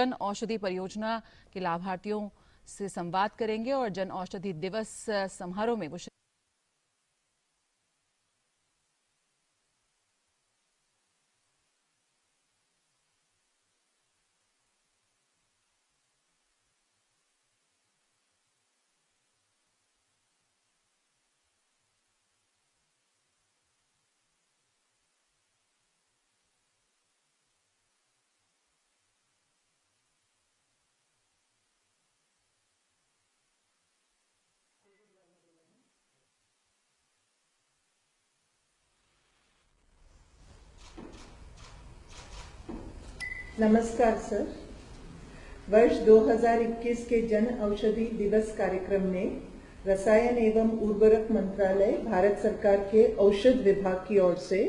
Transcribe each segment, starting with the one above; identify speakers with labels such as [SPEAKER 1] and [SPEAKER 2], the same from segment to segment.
[SPEAKER 1] जन औषधि परियोजना के लाभार्थियों से संवाद करेंगे और जन औषधि दिवस समारोह में वो
[SPEAKER 2] नमस्कार सर। वर्ष 2021 के जन औषधि दिवस कार्यक्रम में रसायन एवं उर्वरक मंत्रालय, भारत सरकार के औषध विभाग की ओर से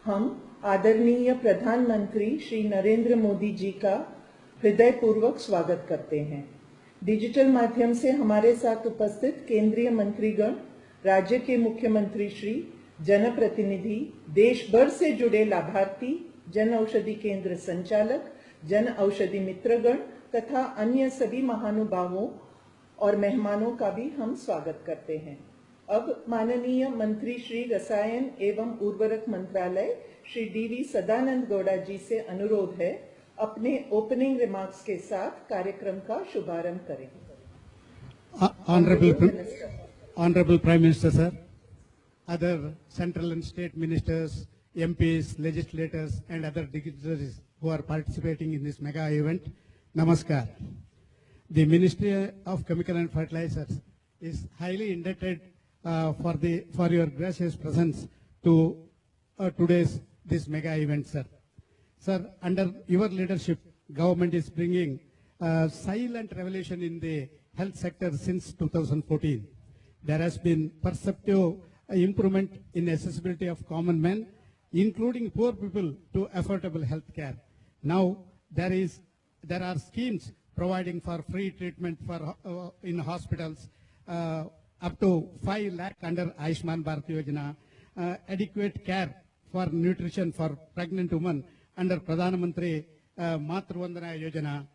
[SPEAKER 2] हम आदरणीय प्रधानमंत्री श्री नरेंद्र मोदी जी का हृदयपूर्वक स्वागत करते हैं। डिजिटल माध्यम से हमारे साथ उपस्थित केंद्रीय मंत्रीगण, राज्य के मुख्यमंत्री श्री, जनप्रतिनिधि, देश भर से जुड़े लाभार्थी, जन औषधि केंद्र संचालक, जन औषधि मित्रगण तथा अन्य सभी महानुभावों और मेहमानों का भी हम स्वागत करते हैं। अब माननीय मंत्री श्री रसायन एवं उर्वरक मंत्रालय श्री DV सदानंद गौड़ा जी से अनुरोध है, अपने ओपनिंग रिमार्क्स के साथ कार्यक्रम का शुभारंभ करें।
[SPEAKER 3] Honorable Prime Minister, sir, other central and state ministers, MPs, legislators, and other dignitaries who are participating in this mega event, Namaskar. The Ministry of Chemical and Fertilizers is highly indebted for your gracious presence to today's this mega event, sir. Sir, under your leadership, government is bringing silent revolution in the health sector since 2014. There has been perceptive improvement in accessibility of common men, including poor people, to affordable health care. Now there are schemes providing for free treatment for in hospitals, up to 5 lakh under Ayushman Bharat Yojana, adequate care for nutrition for pregnant women under Pradhan Mantri Matru Vandana Yojana,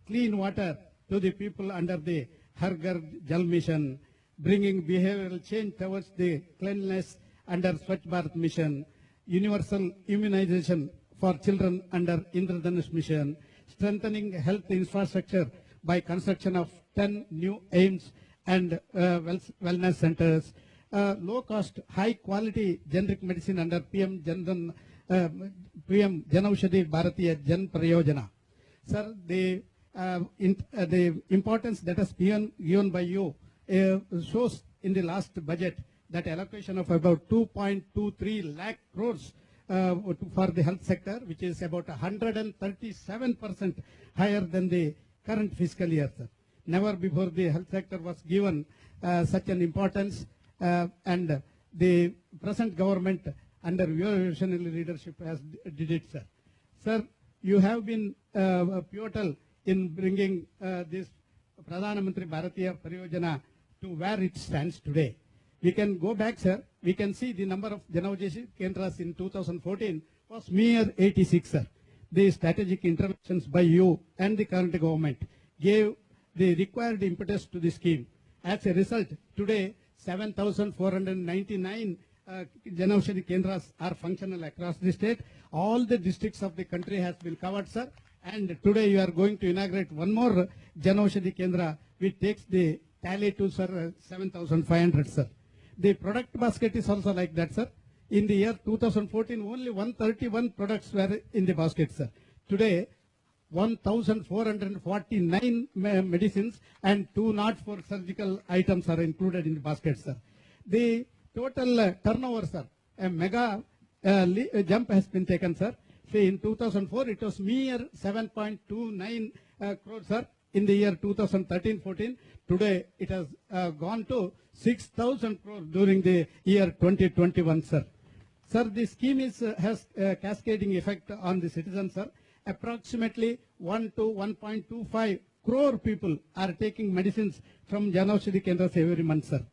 [SPEAKER 3] clean water to the people under the Har Ghar Jal Mission, bringing behavioral change towards the cleanliness under Swachh Bharat Mission, universal immunization for children under Indradhanush Mission, strengthening health infrastructure by construction of 10 new AIIMS and wellness centers, low-cost, high-quality generic medicine under PM Jan Aushadhi Bharatiya Jan Pariyojana. Sir, the importance that has been given by you shows in the last budget that allocation of about 2.23 lakh crores for the health sector, which is about 137% higher than the current fiscal year, sir. Never before the health sector was given such an importance, and the present government under your visionary leadership has did it, sir. Sir, you have been pivotal in bringing this Pradhan Mantri Bharatiya Pariyojana to where it stands today. We can go back, sir. We can see the number of Jan Aushadhi Kendras in 2014 was mere 86, sir. The strategic interventions by you and the current government gave the required impetus to the scheme. As a result, today 7,499 Jan Aushadhi Kendras are functional across the state. All the districts of the country has been covered, sir. And today you are going to inaugurate one more Jan Aushadhi Kendra, which takes the tally to, sir, 7,500, sir. The product basket is also like that, sir. In the year 2014, only 131 products were in the basket, sir. Today, 1,449 medicines and 204 surgical items are included in the basket, sir. The total turnover, sir, a mega jump has been taken, sir. See, in 2004, it was mere 7.29 crores, sir. In the year 2013-14, today it has gone to 6,000 crores during the year 2021, sir. Sir, the scheme has a cascading effect on the citizens, sir. Approximately 1 to 1.25 crore people are taking medicines from Jan Aushadhi Kendras every month, sir.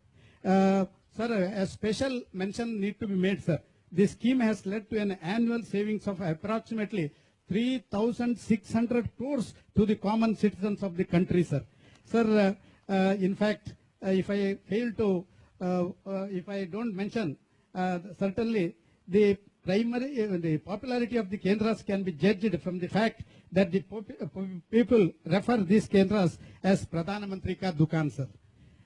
[SPEAKER 3] Sir, a special mention need to be made, sir. This scheme has led to an annual savings of approximately 3,600 crores to the common citizens of the country, sir. Sir, in fact, if I fail to, if I don't mention, certainly the the popularity of the Kendras can be judged from the fact that the people refer these Kendras as Pradhana Mantri Ka Dukan, sir.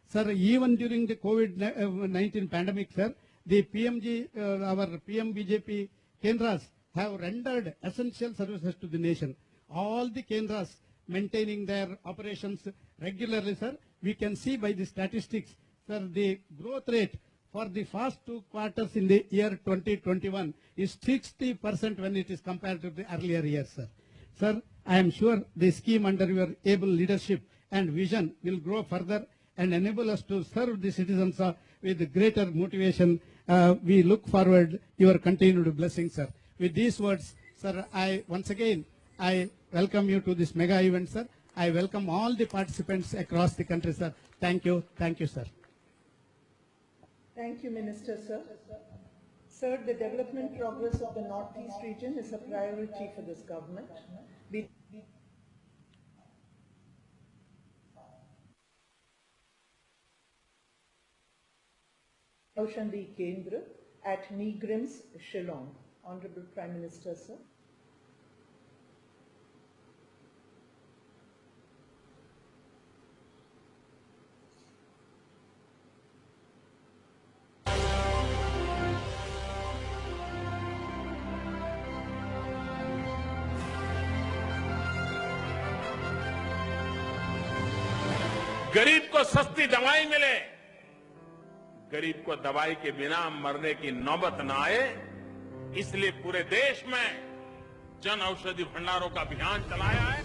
[SPEAKER 3] Sir, even during the COVID-19 pandemic, sir, the PMG, our PM BJP Kendras have rendered essential services to the nation. All the Kendras maintaining their operations regularly, sir. We can see by the statistics, sir, the growth rate for the first 2 quarters in the year 2021 is 60% when it is compared to the earlier years, sir. Sir, I am sure the scheme under your able leadership and vision will grow further and enable us to serve the citizens with greater motivation. We look forward your continued blessings, sir. With these words, sir, I once again, I welcome you to this mega event, sir. I welcome all the participants across the country, sir. Thank you, sir.
[SPEAKER 2] Thank you, Minister, sir. Sir, the development progress of the Northeast region is a priority for this government. Aushadhi Kendra at Nigrims, Shillong. Honorable Prime Minister, sir.
[SPEAKER 4] गरीब को सस्ती दवाई मिले, गरीब को दवाई के बिना मरने की नौबत न आए, इसलिए पूरे देश में जन औषधि भंडारों का अभियान चलाया है।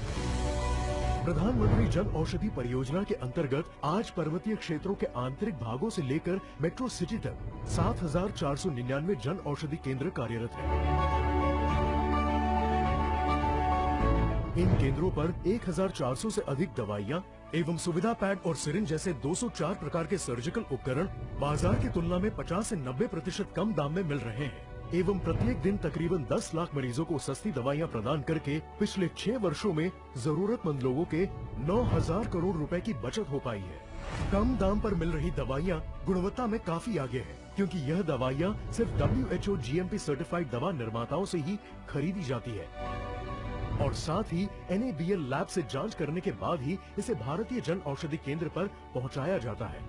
[SPEAKER 5] प्रधानमंत्री जन औषधि परियोजना के अंतर्गत आज पर्वतीय क्षेत्रों के आंतरिक भागों से लेकर मेट्रो सिटी तक 7,499 जन औषधि केंद्र कार्यरत हैं। इन केंद्रों पर 1,400 से अधिक दवाइयां एवं सुविधा पैड और सिरिंज जैसे 204 प्रकार के सर्जिकल उपकरण बाजार की तुलना में 50 से 90% कम दाम में मिल रहे हैं एवं प्रत्येक दिन तकरीबन 10 लाख मरीजों को सस्ती दवाइयां प्रदान करके पिछले 6 वर्षों में जरूरतमंद लोगों के 9,000 करोड़ रुपए की बचत हो पाई है। कम दाम पर मिल रही दवाइयां गुणवत्ता में काफी आगे है, क्योंकि यह दवाइयां सिर्फ WHO GMP सर्टिफाइड दवा निर्माताओं से ही खरीदी जाती है और साथ ही NABL लैब से जांच करने के बाद ही इसे भारतीय जन औषधि केंद्र पर पहुंचाया जाता है।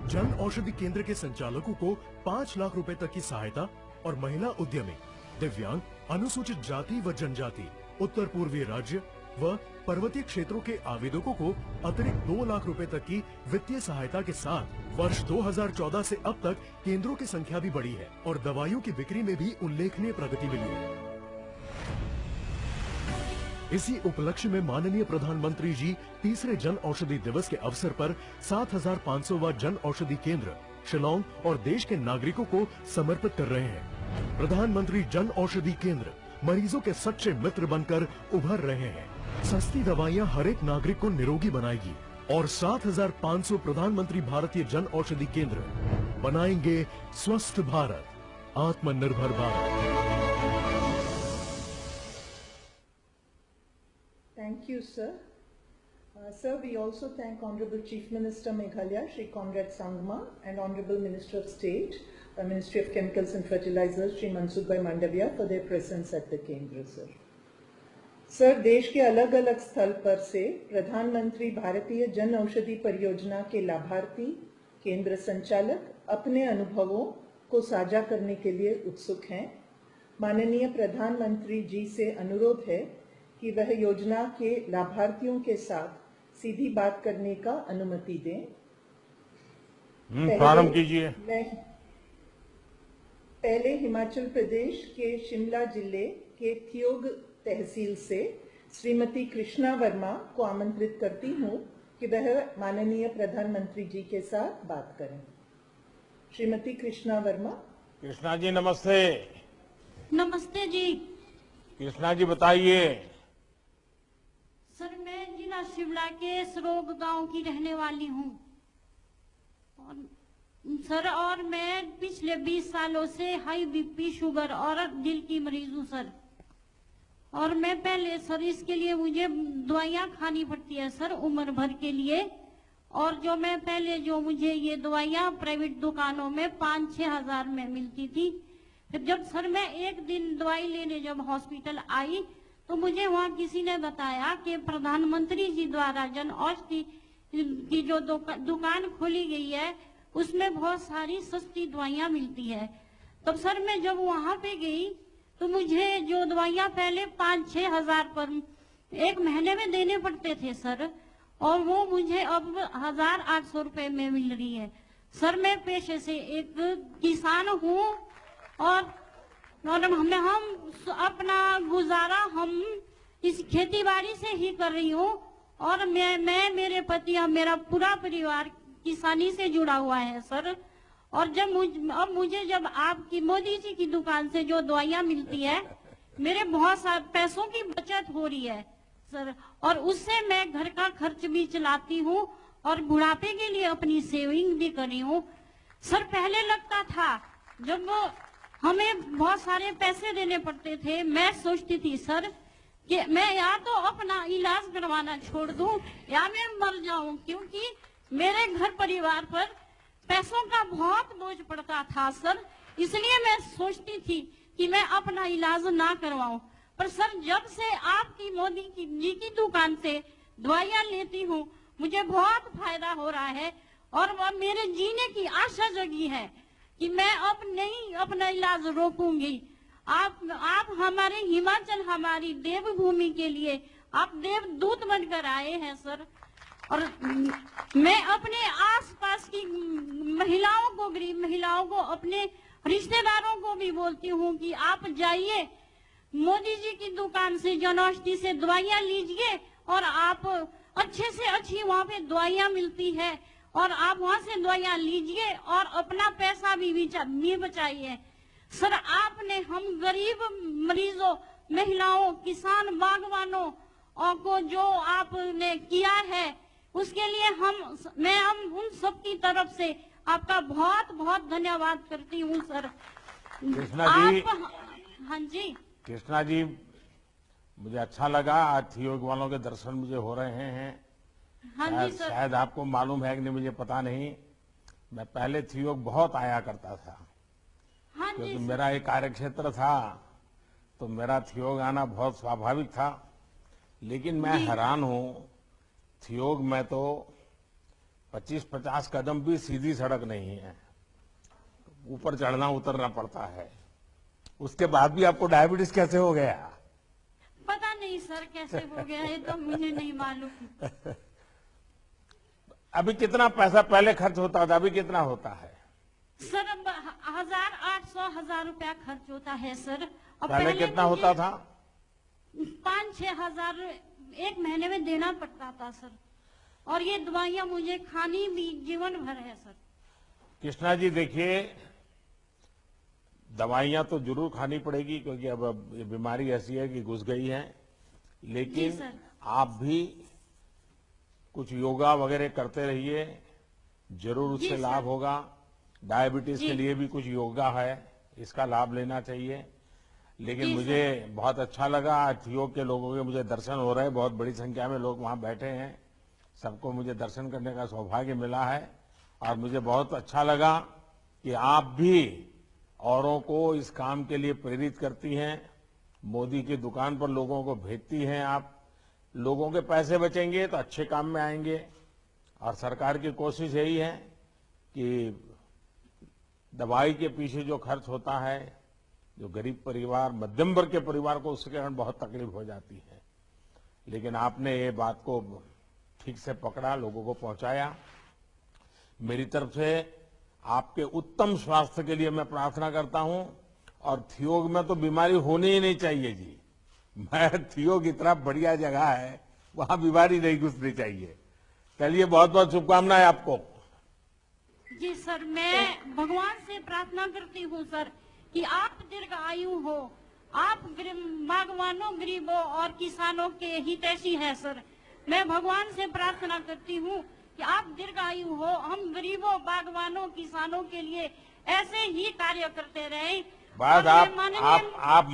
[SPEAKER 5] जन औषधि केंद्र के संचालकों को 5 लाख रुपए तक की सहायता और महिला उद्यमी, दिव्यांग, अनुसूचित जाति व जनजाति, उत्तर पूर्वी राज्य व पर्वतीय क्षेत्रों के आवेदकों को अतिरिक्त 2 लाख रुपए तक की वित्तीय सहायता के साथ वर्ष 2014 से अब तक केंद्रों की संख्या भी बढ़ी है और दवाइयों की बिक्री में भी उल्लेखनीय प्रगति मिली है। इसी उपलक्ष्य में माननीय प्रधानमंत्री जी तीसरे जन औषधि दिवस के अवसर पर 7,500वां जन औषधि केंद्र शिलांग और देश के नागरिकों को समर्पित कर रहे हैं। प्रधानमंत्री जन औषधि केंद्र मरीजों के सच्चे मित्र बनकर उभर रहे हैं। सस्ती दवाइयां हर एक नागरिक को निरोगी बनाएगी और 7,500 प्रधानमंत्री भारतीय जन औषधि केंद्र बनाएंगे स्वस्थ भारत, आत्मनिर्भर Bharat.
[SPEAKER 2] Thank you, sir. Sir, we also thank Honorable Chief Minister Meghalaya, Shri Conrad Sangma, and Honorable Minister of State, Ministry of Chemicals and Fertilizers, Shri Mansukh Mandavia, for their presence at the Kendra, sir. Sir, देश के अलग अलग स्थल पर से प्रधानमंत्री भारतीय जन औषधि परियोजना के लाभार्थी केंद्र संचालक अपने अनुभवों को साझा करने के लिए उत्सुक हैं। माननीय प्रधानमंत्री जी से अनुरोध है कि वह योजना के लाभार्थियों के साथ सीधी बात करने का अनुमति दें।
[SPEAKER 4] प्रारंभ कीजिए।
[SPEAKER 2] पहले हिमाचल प्रदेश के शिमला जिले के थियोग तहसील से श्रीमती कृष्णा वर्मा को आमंत्रित करती हूं कि वह माननीय प्रधानमंत्री जी के साथ बात करें। श्रीमती कृष्णा वर्मा।
[SPEAKER 4] कृष्णा जी नमस्ते।
[SPEAKER 6] नमस्ते जी।
[SPEAKER 4] कृष्णा जी बताइए।
[SPEAKER 6] सर, मैं जिला शिमला के सरोग गांव की रहने वाली हूं और मैं पिछले 20 सालों से हाई BP, शुगर और दिल की मरीज हूं सर। और मैं पहले सर इसके लिए मुझे दवाइयाँ खानी पड़ती है सर उम्र भर के लिए। और जो मैं पहले जो मुझे ये दवाइयाँ प्राइवेट दुकानों में 5-6 हजार में मिलती थी, फिर जब सर मैं एक दिन दवाई लेने जब हॉस्पिटल आई तो मुझे वहाँ किसी ने बताया कि प्रधानमंत्री जी द्वारा जन औषधि की जो दुकान खोली गई है उसमें बहुत सारी सस्ती दवाइयाँ मिलती है। तब सर मैं जब वहाँ पे गई तो मुझे जो दवाइयाँ पहले 5-6 हजार पर एक महीने में देने पड़ते थे सर, और वो मुझे अब 1,800 रुपए में मिल रही है। सर मैं पेशे से एक किसान हूँ और हम अपना गुजारा हम इस खेती बाड़ी से ही कर रही हूँ, और मैं मेरे पति और मेरा पूरा परिवार किसानी से जुड़ा हुआ है सर। और अब मुझे जब आपकी मोदी जी की दुकान से जो दवाइयाँ मिलती है मेरे बहुत सारे पैसों की बचत हो रही है सर, और उससे मैं घर का खर्च भी चलाती हूँ और बुढ़ापे के लिए अपनी सेविंग भी कर रही हूँ सर। पहले लगता था जब हमें बहुत सारे पैसे देने पड़ते थे, मैं सोचती थी सर कि मैं या तो अपना इलाज करवाना छोड़ दूं या मैं मर जाऊं, क्योंकि मेरे घर परिवार पर पैसों का बहुत बोझ पड़ता था सर। इसलिए मैं सोचती थी कि मैं अपना इलाज ना करवाऊं। पर सर जब से आपकी मोदी जी की दुकान से दवाइयाँ लेती हूँ मुझे बहुत फायदा हो रहा है, और वह मेरे जीने की आशा जगी है कि मैं अब नहीं अपना इलाज रोकूंगी। आप हमारे हिमाचल हमारी देवभूमि के लिए आप देवदूत बनकर आए हैं सर। और मैं अपने आसपास की महिलाओं को, गरीब महिलाओं को, अपने रिश्तेदारों को भी बोलती हूँ कि आप जाइए मोदी जी की दुकान से जन औषधि से दवाइयाँ लीजिए, और आप अच्छे से अच्छी वहाँ पे दवाइयाँ मिलती है और आप वहाँ से दवाइयाँ लीजिए और अपना पैसा भी बचाइए सर। आपने हम गरीब मरीजों, महिलाओं, किसान, बागवानों को जो आपने किया है उसके लिए हम उन सब की तरफ से आपका बहुत बहुत धन्यवाद करती हूँ सर।
[SPEAKER 4] कृष्णा जी,
[SPEAKER 6] हाँ जी
[SPEAKER 4] कृष्णा जी, मुझे अच्छा लगा आज थियोग वालों के दर्शन मुझे हो रहे हैं।
[SPEAKER 6] हाँ जी सर।
[SPEAKER 4] शायद आपको मालूम है कि नहीं मुझे पता नहीं, मैं पहले थियोग बहुत आया करता था।
[SPEAKER 6] हाँ
[SPEAKER 4] क्योंकि
[SPEAKER 6] जी
[SPEAKER 4] मेरा एक कार्यक्षेत्र था तो मेरा थियोग आना बहुत स्वाभाविक था। लेकिन मैं हैरान हूँ, थियोग में तो 25-50 कदम भी सीधी सड़क नहीं है, ऊपर चढ़ना उतरना पड़ता है। उसके बाद भी आपको डायबिटीज कैसे हो गया?
[SPEAKER 6] पता नहीं सर कैसे हो गया है, तो मुझे नहीं मालूम।
[SPEAKER 4] अभी कितना पैसा पहले खर्च होता था, अभी कितना होता है?
[SPEAKER 6] सर अब 1,800 रुपया खर्च होता है सर। अब
[SPEAKER 4] पहले कितना होता था?
[SPEAKER 6] 5-6 हजार एक महीने में देना पड़ता था सर, और ये दवाइयाँ मुझे खानी भी जीवन भर है सर।
[SPEAKER 4] कृष्णा जी देखिए, दवाइयाँ तो जरूर खानी पड़ेगी क्योंकि अब ये बीमारी ऐसी है कि घुस गई है, लेकिन आप भी कुछ योगा वगैरह करते रहिए, जरूर उससे लाभ होगा। डायबिटीज के लिए भी कुछ योगा है, इसका लाभ लेना चाहिए। लेकिन मुझे बहुत अच्छा लगा, आज योग के लोगों के मुझे दर्शन हो रहे हैं, बहुत बड़ी संख्या में लोग वहां बैठे हैं, सबको मुझे दर्शन करने का सौभाग्य मिला है। और मुझे बहुत अच्छा लगा कि आप भी औरों को इस काम के लिए प्रेरित करती हैं, मोदी की दुकान पर लोगों को भेजती हैं। आप लोगों के पैसे बचेंगे तो अच्छे काम में आएंगे, और सरकार की कोशिश यही है कि दवाई के पीछे जो खर्च होता है, जो गरीब परिवार, मध्यम वर्ग के परिवार को उसके कारण बहुत तकलीफ हो जाती है, लेकिन आपने ये बात को ठीक से पकड़ा, लोगों को पहुंचाया। मेरी तरफ से आपके उत्तम स्वास्थ्य के लिए मैं प्रार्थना करता हूं। और थियोग में तो बीमारी होनी ही नहीं चाहिए जी। मैं थियोग इतना बढ़िया जगह है, वहां बीमारी नहीं घुसनी चाहिए। चलिए, बहुत बहुत शुभकामनाएं आपको।
[SPEAKER 6] जी सर, मैं भगवान से प्रार्थना करती हूँ सर कि आप दीर्घायु हो, आप बागवानों, गरीबों और किसानों के हितैषी हैं सर। मैं भगवान से प्रार्थना करती हूँ कि आप दीर्घायु हो, हम गरीबों, बागवानों, किसानों के लिए ऐसे ही कार्य करते रहें
[SPEAKER 4] बस
[SPEAKER 6] और
[SPEAKER 4] आप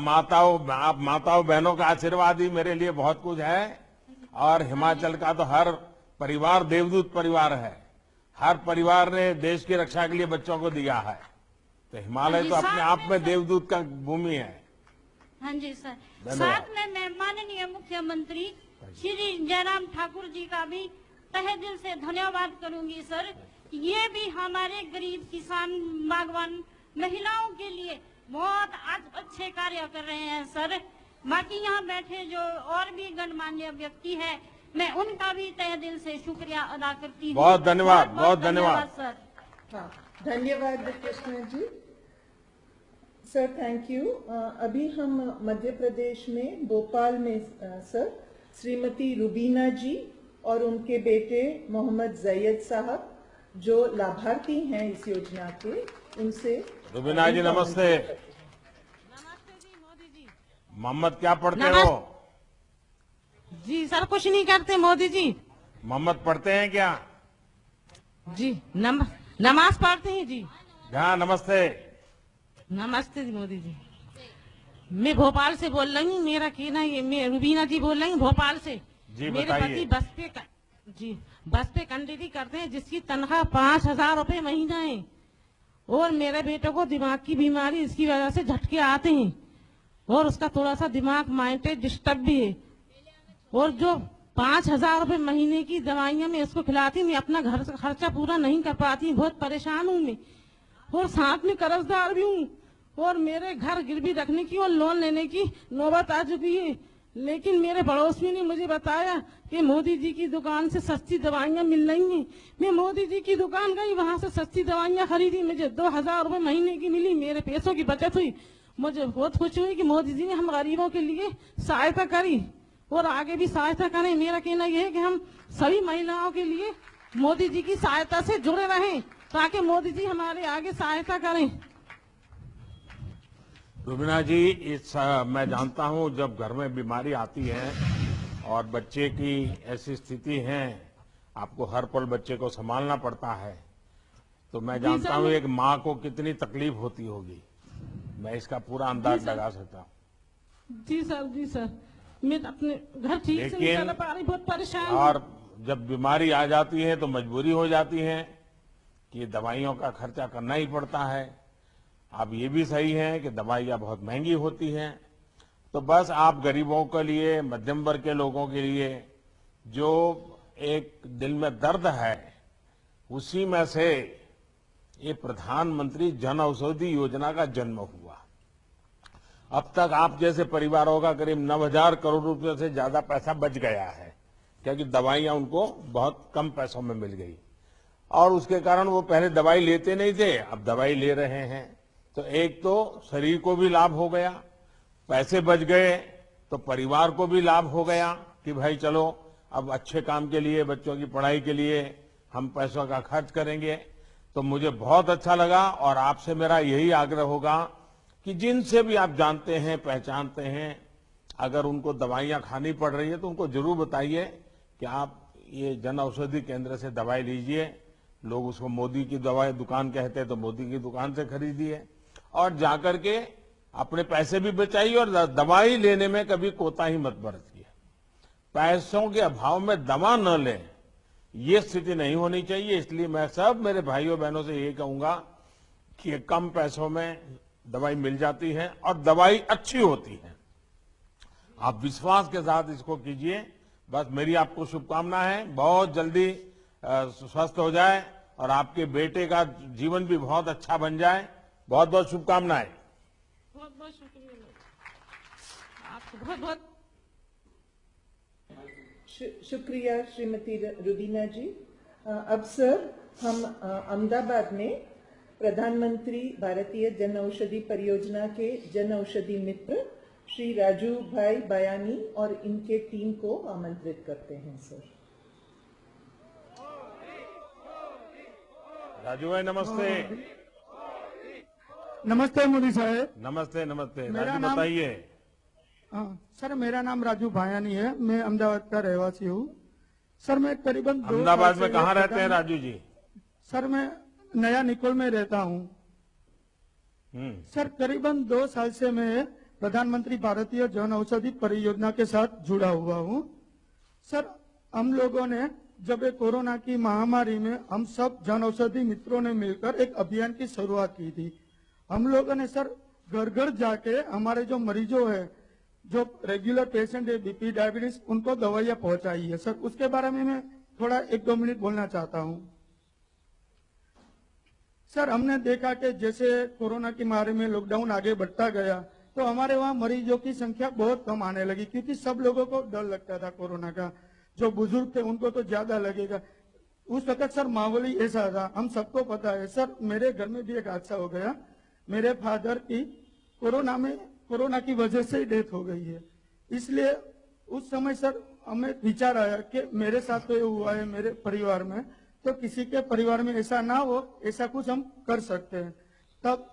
[SPEAKER 4] माताओं बहनों का आशीर्वाद ही मेरे लिए बहुत कुछ है। और हिमाचल का तो हर परिवार देवदूत परिवार है। हर परिवार ने देश की रक्षा के लिए बच्चों को दिया है। तो हिमालय तो अपने आप में देवदूत का भूमि है।
[SPEAKER 6] हाँ जी सर।
[SPEAKER 4] धन्यवाद।
[SPEAKER 6] साथ में मैं माननीय मुख्यमंत्री श्री जयराम ठाकुर जी का भी तहे दिल से धन्यवाद करूंगी सर। ये भी हमारे गरीब किसान बागवान महिलाओं के लिए बहुत अच्छे कार्य कर रहे हैं सर। बाकी यहाँ बैठे जो और भी गणमान्य व्यक्ति है, मैं उनका भी तहे दिल से शुक्रिया अदा करती हूँ।
[SPEAKER 4] बहुत धन्यवाद,
[SPEAKER 6] बहुत
[SPEAKER 4] धन्यवाद
[SPEAKER 6] सर।
[SPEAKER 2] हाँ, धन्यवाद Krishna ji. Sir thank you. अभी हम मध्य प्रदेश में भोपाल में सर श्रीमती रुबीना जी और उनके बेटे मोहम्मद जैयद साहब जो लाभार्थी हैं इस योजना के, उनसे
[SPEAKER 4] रुबीना जी नमस्ते।
[SPEAKER 7] नमस्ते जी मोदी जी।
[SPEAKER 4] मोहम्मद क्या पढ़ते हो?
[SPEAKER 7] जी सर कुछ नहीं करते मोदी जी।
[SPEAKER 4] मोहम्मद पढ़ते हैं क्या?
[SPEAKER 7] जी नमाज पढ़ते हैं जी।
[SPEAKER 4] हाँ नमस्ते।
[SPEAKER 7] नमस्ते जी मोदी जी। मैं भोपाल से बोल रही हूँ। मेरा कहना ये, मैं रुबीना जी बोल रही हूँ भोपाल से।
[SPEAKER 4] जी
[SPEAKER 7] मेरे
[SPEAKER 4] बताइए।
[SPEAKER 7] पति बस पे कंडक्टरी करते हैं जिसकी तनख्वाह 5,000 रुपए महीना है। और मेरे बेटे को दिमाग की बीमारी, इसकी वजह से झटके आते हैं और उसका थोड़ा सा दिमाग माइंड डिस्टर्ब भी है। और जो 5,000 रुपए महीने की दवाइयां मैं इसको खिलाती हूँ, मैं अपना घर का खर्चा पूरा नहीं कर पाती, बहुत परेशान हूँ मैं। और साथ में कर्जदार भी हूँ और मेरे घर गिरवी रखने की और लोन लेने की नौबत आ चुकी है। लेकिन मेरे पड़ोसी ने मुझे बताया कि मोदी जी की दुकान से सस्ती दवाइयां मिल रही हैं। मैं मोदी जी की दुकान गई, वहां से सस्ती दवाइयां खरीदी, मुझे 2,000 रुपए महीने की मिली। मेरे पैसों की बचत हुई। मुझे बहुत खुशी हुई कि मोदी जी ने हम गरीबों के लिए सहायता करी और आगे भी सहायता करें। मेरा कहना यह है कि हम सभी महिलाओं के लिए मोदी जी की सहायता से जुड़े रहें ताकि मोदी जी हमारे आगे सहायता करें।
[SPEAKER 4] रुबीना जी, मैं जानता हूं जब घर में बीमारी आती है और बच्चे की ऐसी स्थिति है, आपको हर पल बच्चे को संभालना पड़ता है, तो मैं जानता हूं एक माँ को कितनी तकलीफ होती होगी। मैं इसका पूरा अंदाज लगा सकता हूँ।
[SPEAKER 7] जी सर मैं अपने घर ठीक से नहीं चला पा रही, बहुत परेशान हूँ।
[SPEAKER 4] और जब बीमारी आ जाती है तो मजबूरी हो जाती है कि दवाइयों का खर्चा करना ही पड़ता है। अब ये भी सही है कि दवाइयाँ बहुत महंगी होती हैं। तो बस आप गरीबों के लिए, मध्यम वर्ग के लोगों के लिए जो एक दिल में दर्द है, उसी में से ये प्रधानमंत्री जन औषधि योजना का जन्म हुआ। अब तक आप जैसे परिवारों का करीब 9,000 करोड़ रुपए से ज्यादा पैसा बच गया है, क्योंकि दवाइयां उनको बहुत कम पैसों में मिल गई और उसके कारण वो पहले दवाई लेते नहीं थे, अब दवाई ले रहे हैं। तो एक तो शरीर को भी लाभ हो गया, पैसे बच गए, तो परिवार को भी लाभ हो गया कि भाई चलो अब अच्छे काम के लिए, बच्चों की पढ़ाई के लिए हम पैसों का खर्च करेंगे। तो मुझे बहुत अच्छा लगा और आपसे मेरा यही आग्रह होगा कि जिनसे भी आप जानते हैं, पहचानते हैं, अगर उनको दवाइयां खानी पड़ रही है तो उनको जरूर बताइए कि आप ये जन औषधि केंद्र से दवाई लीजिए। लोग उसको मोदी की दवाई दुकान कहते हैं तो मोदी की दुकान से खरीदिए और जाकर के अपने पैसे भी बचाइए और दवाई लेने में कभी कोताही मत बरतिए। पैसों के अभाव में दवा न लें, ये स्थिति नहीं होनी चाहिए। इसलिए मैं सब मेरे भाइयों बहनों से ये कहूंगा कि कम पैसों में दवाई मिल जाती है और दवाई अच्छी होती है। आप विश्वास के साथ इसको कीजिए। बस मेरी आपको शुभकामना है, बहुत जल्दी स्वस्थ हो जाए और आपके बेटे का जीवन भी बहुत अच्छा बन जाए। बहुत बहुत शुभकामनाएं।
[SPEAKER 7] बहुत बहुत शुक्रिया आपको, बहुत बहुत
[SPEAKER 2] शुक्रिया श्रीमती रुबीना जी। अब सर हम अहमदाबाद में प्रधानमंत्री भारतीय जन औषधि परियोजना के जन औषधि मित्र श्री राजू भाई बयानी और इनके टीम को आमंत्रित करते हैं। सर
[SPEAKER 4] राजू भाई नमस्ते।
[SPEAKER 3] नमस्ते मोदी साहब।
[SPEAKER 4] नमस्ते नमस्ते।
[SPEAKER 3] मेरा
[SPEAKER 4] राजू
[SPEAKER 3] नाम-
[SPEAKER 4] बताइए।
[SPEAKER 3] सर मेरा नाम राजू भायानी है, मैं अहमदाबाद का रहवासी हूँ। सर मैं करीबन 2
[SPEAKER 4] अहमदाबाद
[SPEAKER 3] साल
[SPEAKER 4] में
[SPEAKER 3] से
[SPEAKER 4] कहाँ
[SPEAKER 3] ये
[SPEAKER 4] रहते हैं राजू जी?
[SPEAKER 3] सर मैं नया निकोल में रहता हूँ।
[SPEAKER 8] सर करीबन 2 साल से मैं प्रधानमंत्री भारतीय जन औषधि परियोजना के साथ जुड़ा हुआ हूँ। सर हम लोगों ने जब ये कोरोना की महामारी में हम सब जन औषधि मित्रों ने मिलकर एक अभियान की शुरुआत की थी। हम लोगों ने सर घर घर जाके हमारे जो मरीजों है, जो रेगुलर पेशेंट है बीपी डायबिटीज, उनको दवाइयाँ पहुंचाई है। सर उसके बारे में मैं थोड़ा 1-2 मिनट बोलना चाहता हूँ। सर हमने देखा कि जैसे कोरोना की महामारी में लॉकडाउन आगे बढ़ता गया तो हमारे वहाँ मरीजों की संख्या बहुत कम आने लगी, क्योंकि सब लोगों को डर लगता था कोरोना का। जो बुजुर्ग थे उनको तो ज्यादा लगेगा। उस वक्त सर माहौल ही ऐसा था, हम सबको पता है। सर मेरे घर में भी एक हादसा हो गया, मेरे फादर की कोरोना की वजह से ही डेथ हो गई है। इसलिए उस समय सर हमें विचार आया कि मेरे साथ तो ये हुआ है मेरे परिवार में, तो किसी के परिवार में ऐसा ना हो, ऐसा कुछ हम कर सकते हैं। तब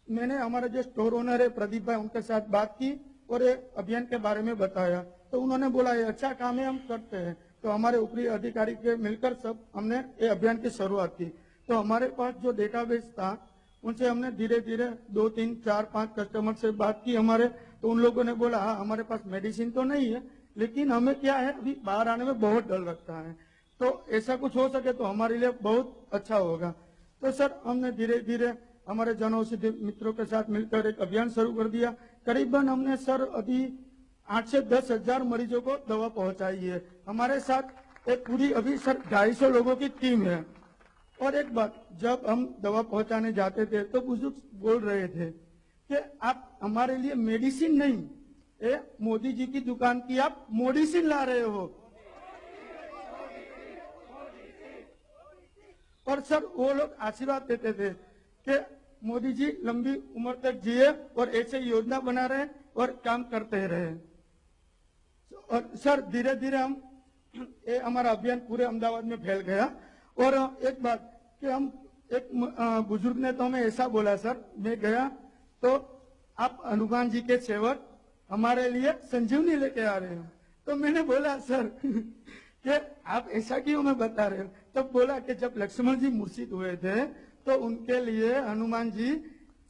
[SPEAKER 8] मैंने हमारे जो स्टोर ओनर है प्रदीप भाई, उनके साथ बात की और ये अभियान के बारे में बताया। तो उन्होंने बोला ये अच्छा काम है, हम करते हैं। तो हमारे ऊपरी अधिकारी के मिलकर सब हमने ये अभियान की शुरुआत की। तो हमारे पास जो डेटाबेस था उनसे हमने धीरे धीरे 2, 3, 4, 5 कस्टमर से बात की हमारे। तो उन लोगों ने बोला हाँ हमारे पास मेडिसिन तो नहीं है, लेकिन हमें क्या है अभी बाहर आने में बहुत डर लगता है, तो ऐसा कुछ हो सके तो हमारे लिए बहुत अच्छा होगा। तो सर हमने धीरे धीरे हमारे जन औषधि मित्रों के साथ मिलकर एक अभियान शुरू कर दिया। करीबन हमने सर अभी 8 से 10 हजार मरीजों को दवा पहुंचाई है। हमारे साथ एक पूरी अभी सर 250 लोगों की टीम है। और एक बात, जब हम दवा पहुंचाने जाते थे तो बुजुर्ग बोल रहे थे कि आप हमारे लिए मेडिसिन नहीं, मोदी जी की दुकान की आप मेडिसिन ला रहे हो। और सर वो लोग आशीर्वाद देते थे कि मोदी जी लंबी उम्र तक जिए और ऐसे योजना बना रहे और काम करते रहे। और सर धीरे धीरे हमारा अभियान पूरे अहमदाबाद में फैल गया। और एक बात कि हम एक बुजुर्ग ने तो हमें ऐसा बोला, सर मैं गया तो आप हनुमान जी के सेवक हमारे लिए संजीवनी लेके आ रहे हो। तो मैंने बोला सर कि आप ऐसा क्यों हमें बता रहे हो? तब बोला कि जब लक्ष्मण जी मूर्छित हुए थे तो उनके लिए हनुमान जी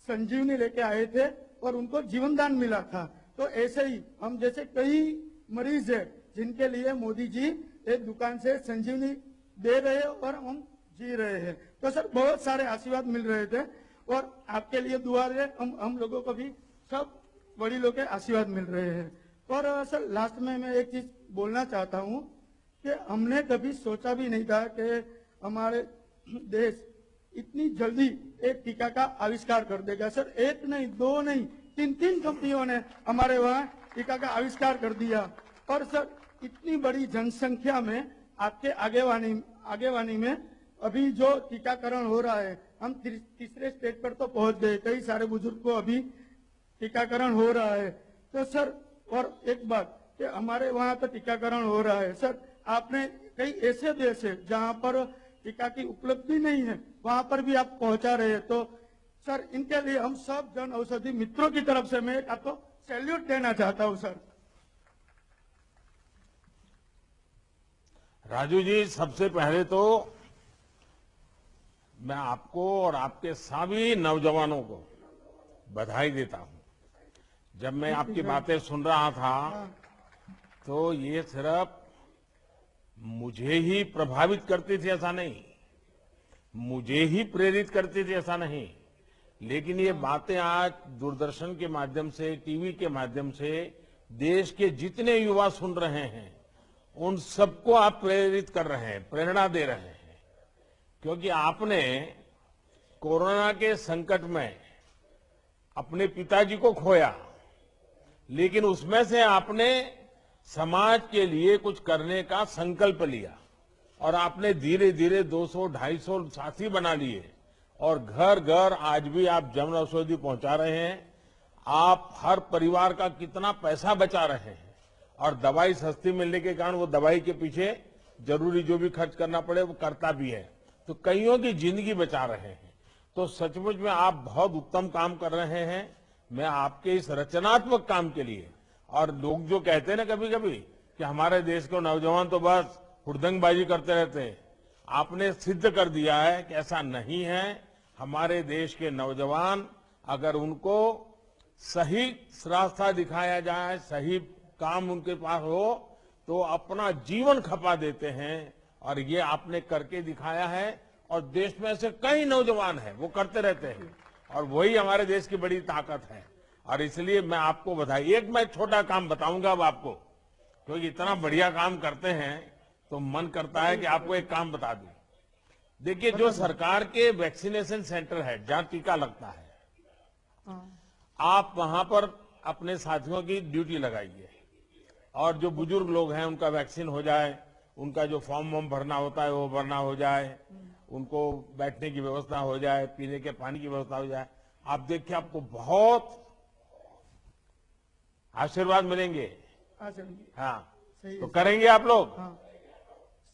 [SPEAKER 8] संजीवनी लेके आए थे और उनको जीवन दान मिला था। तो ऐसे ही हम जैसे कई मरीज है जिनके लिए मोदी जी एक दुकान से संजीवनी दे रहे हैं और हम जी रहे हैं। तो सर बहुत सारे आशीर्वाद मिल रहे थे और आपके लिए दुआ है, हम लोगों को भी सब बड़ी लोग के आशीर्वाद मिल रहे हैं। और सर लास्ट में मैं एक चीज बोलना चाहता हूँ कि हमने कभी सोचा भी नहीं था कि हमारे देश इतनी जल्दी एक टीका का आविष्कार कर देगा। सर 1 नहीं 2 नहीं 3 कंपनियों ने हमारे वहाँ टीका का आविष्कार कर दिया। और सर इतनी बड़ी जनसंख्या में आपके आगेवानी में अभी जो टीकाकरण हो रहा है, हम तीसरे स्टेज पर तो पहुंच गए, कई सारे बुजुर्ग को अभी टीकाकरण हो रहा है। तो सर और एक बात कि हमारे वहाँ तो टीकाकरण हो रहा है, सर आपने कई ऐसे देश है जहाँ पर टीका की उपलब्धि नहीं है, वहाँ पर भी आप पहुंचा रहे हैं। तो सर इनके लिए हम सब जन औषधि मित्रों की तरफ से मैं आपको सैल्यूट देना चाहता हूँ। सर
[SPEAKER 4] राजू जी, सबसे पहले तो मैं आपको और आपके सभी नौजवानों को बधाई देता हूं। जब मैं आपकी बातें सुन रहा था तो ये सिर्फ मुझे ही प्रभावित करती थी ऐसा नहीं, मुझे ही प्रेरित करती थी ऐसा नहीं, लेकिन ये बातें आज दूरदर्शन के माध्यम से, टीवी के माध्यम से देश के जितने युवा सुन रहे हैं उन सबको आप प्रेरित कर रहे हैं, प्रेरणा दे रहे हैं। क्योंकि आपने कोरोना के संकट में अपने पिताजी को खोया, लेकिन उसमें से आपने समाज के लिए कुछ करने का संकल्प लिया और आपने धीरे धीरे 200-250 साथी बना लिए और घर घर आज भी आप जन औषधि पहुंचा रहे हैं। आप हर परिवार का कितना पैसा बचा रहे हैं और दवाई सस्ती मिलने के कारण वो दवाई के पीछे जरूरी जो भी खर्च करना पड़े वो करता भी है, तो कईयों की जिंदगी बचा रहे हैं। तो सचमुच में आप बहुत उत्तम काम कर रहे हैं। मैं आपके इस रचनात्मक काम के लिए, और लोग जो कहते हैं ना कभी कभी कि हमारे देश के नौजवान तो बस हुड़दंगबाजी करते रहते हैं, आपने सिद्ध कर दिया है कि ऐसा नहीं है। हमारे देश के नौजवान अगर उनको सही रास्ता दिखाया जाए, सही काम उनके पास हो, तो अपना जीवन खपा देते हैं। और ये आपने करके दिखाया है, और देश में ऐसे कई नौजवान हैं वो करते रहते हैं, और वही हमारे देश की बड़ी ताकत है। और इसलिए मैं आपको बधाई। एक मैं छोटा काम बताऊंगा अब आपको, क्योंकि इतना बढ़िया काम करते हैं तो मन करता है कि आपको एक काम बता दूं। देखिए, जो सरकार के वैक्सीनेशन सेंटर है जहां टीका लगता है, आप वहां पर अपने साथियों की ड्यूटी लगाइए, और जो बुजुर्ग लोग हैं उनका वैक्सीन हो जाए, उनका जो फॉर्म वॉर्म भरना होता है वो भरना हो जाए, उनको बैठने की व्यवस्था हो जाए, पीने के पानी की व्यवस्था हो जाए। आप देखिए, आपको बहुत आशीर्वाद मिलेंगे। हाँ, तो करेंगे आप लोग?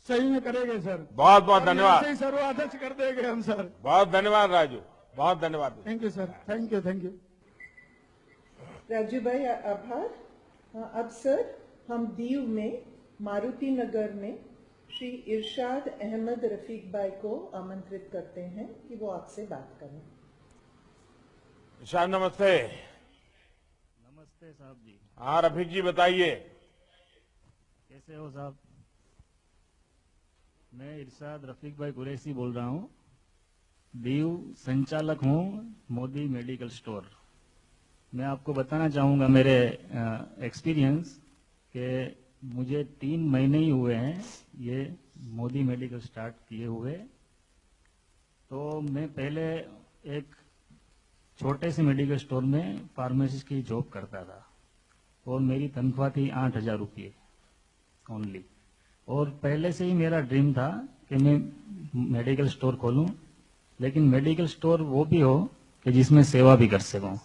[SPEAKER 8] सही में करेंगे सर।
[SPEAKER 4] बहुत बहुत धन्यवाद।
[SPEAKER 8] सर्वाध्यक्ष कर देंगे हम सर।
[SPEAKER 4] बहुत धन्यवाद राजू, बहुत धन्यवाद।
[SPEAKER 8] Thank you sir, thank you, thank you.
[SPEAKER 2] Raju भाई आभार। अब सर हम दीव में मारुति नगर में श्री इरशाद अहमद रफीक भाई को आमंत्रित करते हैं कि वो आपसे बात करें।
[SPEAKER 4] इरशाद नमस्ते।
[SPEAKER 9] नमस्ते साहब जी।
[SPEAKER 4] हाँ रफीक जी बताइए।
[SPEAKER 9] कैसे हो साहब? मैं इरशाद रफीक भाई कुरैशी बोल रहा हूँ। दीव संचालक हूँ मोदी मेडिकल स्टोर। मैं आपको बताना चाहूँगा मेरे एक्सपीरियंस के मुझे 3 महीने ही हुए हैं ये मोदी मेडिकल स्टार्ट किए हुए। तो मैं पहले एक छोटे से मेडिकल स्टोर में फार्मेसिस्ट की जॉब करता था, और मेरी तनख्वाह थी 8,000 रुपये ओनली। और पहले से ही मेरा ड्रीम था कि मैं मेडिकल स्टोर खोलूं, लेकिन मेडिकल स्टोर वो भी हो कि जिसमें सेवा भी कर सकूं।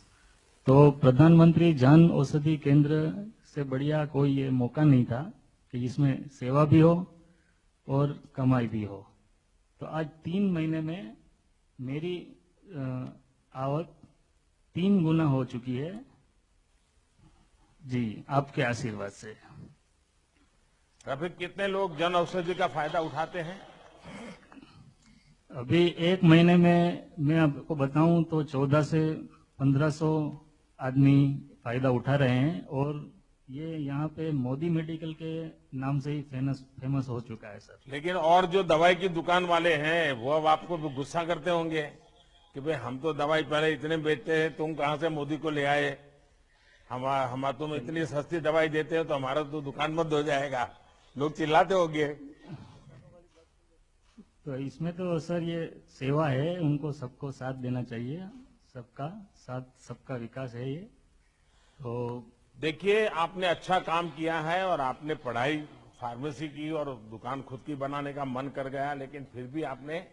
[SPEAKER 9] तो प्रधानमंत्री जन औषधि केंद्र से बढ़िया कोई ये मौका नहीं था कि जिसमें सेवा भी हो और कमाई भी हो। तो आज 3 महीने में मेरी आवक 3 गुना हो चुकी है जी, आपके आशीर्वाद से।
[SPEAKER 4] रफीक, कितने लोग जन औषधि का फायदा उठाते हैं?
[SPEAKER 9] अभी 1 महीने में मैं आपको बताऊं तो 1400 से 1500 आदमी फायदा उठा रहे हैं, और ये यहाँ पे मोदी मेडिकल के नाम से ही फेमस हो चुका है सर।
[SPEAKER 4] लेकिन और जो दवाई की दुकान वाले हैं वो अब आपको गुस्सा करते होंगे कि भाई हम तो दवाई पहले इतने बेचते हैं, तुम कहाँ से मोदी को ले आए? हम तुम इतनी सस्ती दवाई देते हो तो हमारा तो दुकान बंद हो जाएगा, लोग चिल्लाते होंगे।
[SPEAKER 9] तो इसमें तो सर ये सेवा है, उनको सबको साथ देना चाहिए, सबका साथ सबका विकास है ये। तो
[SPEAKER 4] देखिए, आपने अच्छा काम किया है, और आपने पढ़ाई फार्मेसी की और दुकान खुद की बनाने का मन कर गया, लेकिन फिर भी आपने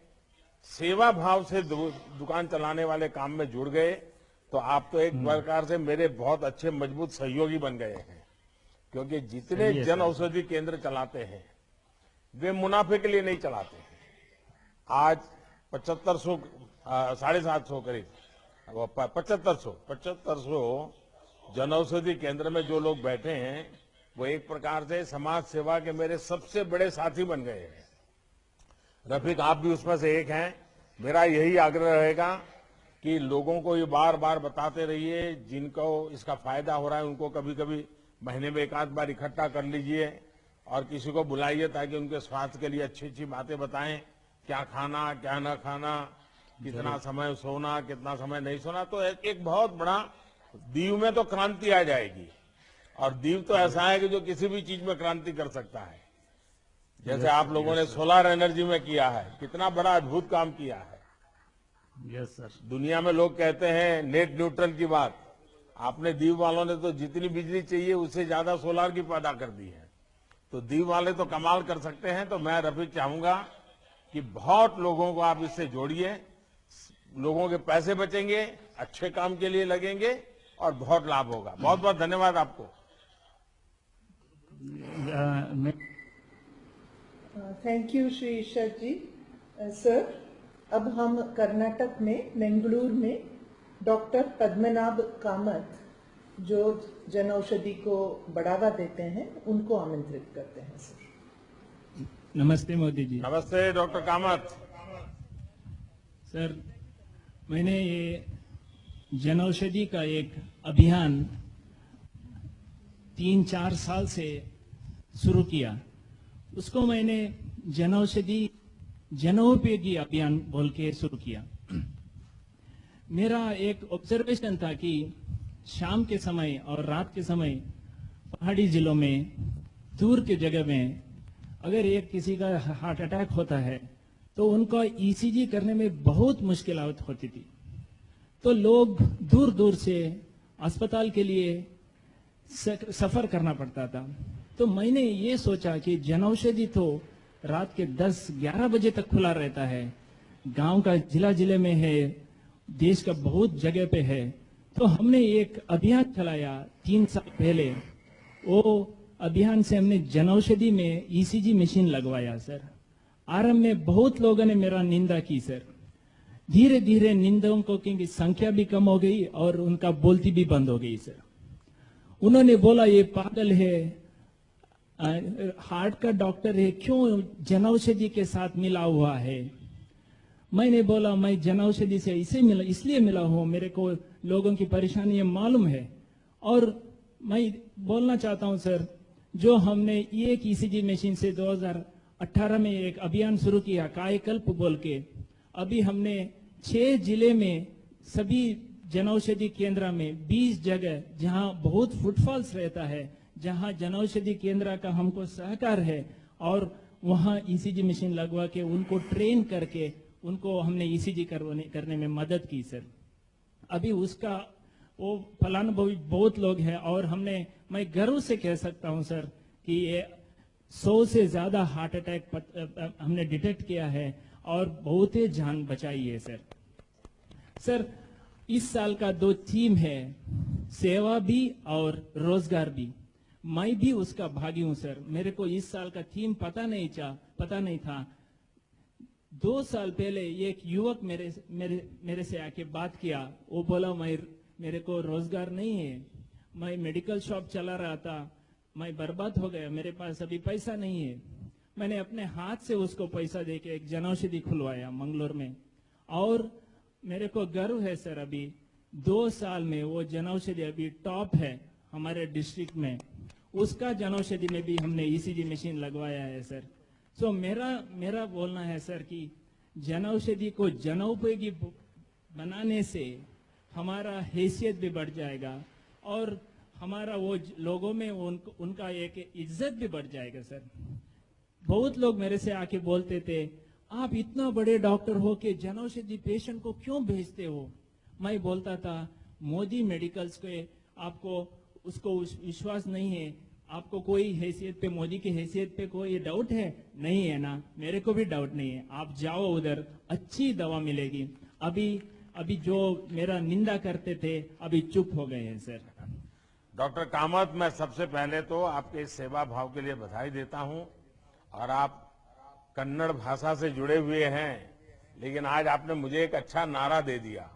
[SPEAKER 4] सेवा भाव से दुकान चलाने वाले काम में जुड़ गए। तो आप तो एक प्रकार से मेरे बहुत अच्छे मजबूत सहयोगी बन गए हैं, क्योंकि जितने जन औषधि केंद्र चलाते हैं वे मुनाफे के लिए नहीं चलाते हैं। आज 750 750 करीब 7500 जन औषधि केंद्र में जो लोग बैठे हैं वो एक प्रकार से समाज सेवा के मेरे सबसे बड़े साथी बन गए हैं। रफीक, आप भी उसमें से एक हैं। मेरा यही आग्रह रहेगा कि लोगों को ये बार बार बताते रहिए, जिनको इसका फायदा हो रहा है उनको कभी कभी महीने में 1 आध बार इकट्ठा कर लीजिए, और किसी को बुलाइए ताकि उनके स्वास्थ्य के लिए अच्छी अच्छी बातें बताएं, क्या खाना क्या न खाना, कितना समय सोना, कितना समय नहीं सोना। तो एक बहुत बड़ा दीव में तो क्रांति आ जाएगी, और दीव तो ऐसा है कि जो किसी भी चीज में क्रांति कर सकता है। जैसे आप लोगों ने सोलर एनर्जी में किया है, कितना बड़ा अद्भुत काम किया है।
[SPEAKER 9] Yes sir.
[SPEAKER 4] दुनिया में लोग कहते हैं नेट न्यूट्रल की बात, आपने दीव वालों ने तो जितनी बिजली चाहिए उससे ज्यादा सोलर की पैदा कर दी है। तो दीव वाले तो कमाल कर सकते हैं। तो मैं रफीक चाहूंगा कि बहुत लोगों को आप इससे जोड़िए, लोगों के पैसे बचेंगे, अच्छे काम के लिए लगेंगे, और बहुत लाभ होगा। बहुत बहुत धन्यवाद आपको।
[SPEAKER 2] Thank you Shri Ishwar ji. Sir, अब हम कर्नाटक में मंगलूर में डॉक्टर पद्मनाभ कामत, जो जन औषधि को बढ़ावा देते हैं, उनको आमंत्रित करते हैं। सर
[SPEAKER 10] नमस्ते मोदी जी।
[SPEAKER 4] नमस्ते डॉक्टर कामत।
[SPEAKER 10] सर, मैंने ये जनऔषधि का एक अभियान 3-4 साल से शुरू किया। उसको मैंने जनऔषधि जनोपयोगी अभियान बोल के शुरू किया। मेरा एक ऑब्जर्वेशन था कि शाम के समय और रात के समय पहाड़ी जिलों में, दूर के जगह में अगर एक किसी का हार्ट अटैक होता है तो उनका ईसीजी करने में बहुत मुश्किलात होती थी। तो लोग दूर दूर से अस्पताल के लिए सफर करना पड़ता था। तो मैंने ये सोचा कि जनऔषधि तो रात के 10-11 बजे तक खुला रहता है, गांव का जिले में है, देश का बहुत जगह पे है। तो हमने एक अभियान चलाया 3 साल पहले। वो अभियान से हमने जनऔषधि में ईसीजी मशीन लगवाया सर। आरंभ में बहुत लोगों ने मेरा निंदा की सर। धीरे धीरे निंदकों की संख्या भी कम हो गई और उनका बोलती भी बंद हो गई सर। उन्होंने बोला ये पागल है, हार्ट का डॉक्टर है, क्यों जनऔषधि के साथ मिला हुआ है। मैंने बोला मैं जनऔषधि से इसलिए मिला हूं, मेरे को लोगों की परेशानी मालूम है। और मैं बोलना चाहता हूं सर, जो हमने एक ईसीजी मशीन से 2018 में एक अभियान शुरू किया कायकल्प बोल के, अभी हमने 6 जिले में सभी जनऔषधि केंद्र में 20 जगह जहां बहुत फुटफॉल्स रहता है, जहां जनऔषधि केंद्र का हमको सहकार है, और वहां ईसीजी मशीन लगवा के उनको ट्रेन करके उनको हमने ईसीजी करने में मदद की सर। अभी उसका वो फलानुभवी बहुत लोग हैं और मैं गर्व से कह सकता हूं सर कि ये 100 से ज्यादा हार्ट अटैक हमने डिटेक्ट किया है और बहुत ही जान बचाई है सर। सर इस साल का 2 थीम है, सेवा भी और रोजगार भी। मैं भी उसका भागी हूं सर। मेरे को इस साल का थीम पता नहीं था। 2 साल पहले एक युवक मेरे से आके बात किया। वो बोला मेरे को रोजगार नहीं है, मैं मेडिकल शॉप चला रहा था, मैं बर्बाद हो गया, मेरे पास अभी पैसा नहीं है। मैंने अपने हाथ से उसको पैसा देके एक जनऔषधि खुलवाया मंगलोर में, और मेरे को गर्व है सर अभी 2 साल में वो जनऔषधि अभी टॉप है हमारे डिस्ट्रिक्ट में। उसका जनऔषधि में भी हमने ईसीजी मशीन लगवाया है सर। सो मेरा बोलना है सर कि जनऔषधि को जनोपयोगी बनाने से हमारा हैसियत भी बढ़ जाएगा और हमारा वो लोगों में उनका एक इज्जत भी बढ़ जाएगा सर। बहुत लोग मेरे से आके बोलते थे, आप इतना बड़े डॉक्टर हो के जनऔषधि पेशेंट को क्यों भेजते हो। मैं बोलता था मोदी मेडिकल्स के आपको उसको विश्वास नहीं है, आपको कोई हैसियत पे, मोदी की हैसियत पे कोई डाउट है? नहीं है ना, मेरे को भी डाउट नहीं है। आप जाओ उधर, अच्छी दवा मिलेगी। अभी जो मेरा निंदा करते थे अभी चुप हो गए हैं सर।
[SPEAKER 4] डॉक्टर कामत, मैं सबसे पहले तो आपके इस सेवा भाव के लिए बधाई देता हूं। और आप कन्नड़ भाषा से जुड़े हुए हैं, लेकिन आज आपने मुझे एक अच्छा नारा दे दिया,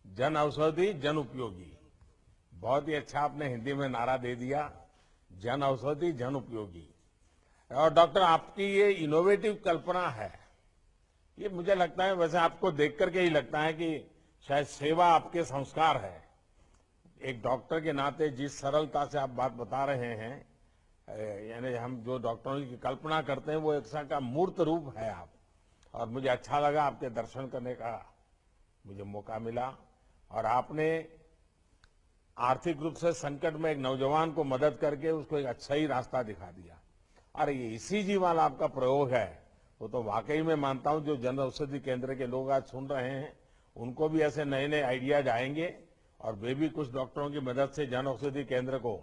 [SPEAKER 4] जन औषधि जन उपयोगी। बहुत ही अच्छा आपने हिंदी में नारा दे दिया, जन औषधि जन उपयोगी। और डॉक्टर, आपकी ये इनोवेटिव कल्पना है, ये मुझे लगता है, वैसे आपको देख करके ही लगता है कि शायद सेवा आपके संस्कार है। एक डॉक्टर के नाते जिस सरलता से आप बात बता रहे हैं, यानी हम जो डॉक्टरों की कल्पना करते हैं वो एक सा का मूर्त रूप है आप। और मुझे अच्छा लगा, आपके दर्शन करने का मुझे मौका मिला। और आपने आर्थिक रूप से संकट में एक नौजवान को मदद करके उसको एक अच्छा ही रास्ता दिखा दिया। और ये ईसीजी वाला आपका प्रयोग है, वो तो वाकई में मानता हूं जो जन औषधि केंद्र के लोग आज सुन रहे हैं उनको भी ऐसे नए नए आइडियाज आएंगे और वे भी कुछ डॉक्टरों की मदद से जन औषधि केंद्र को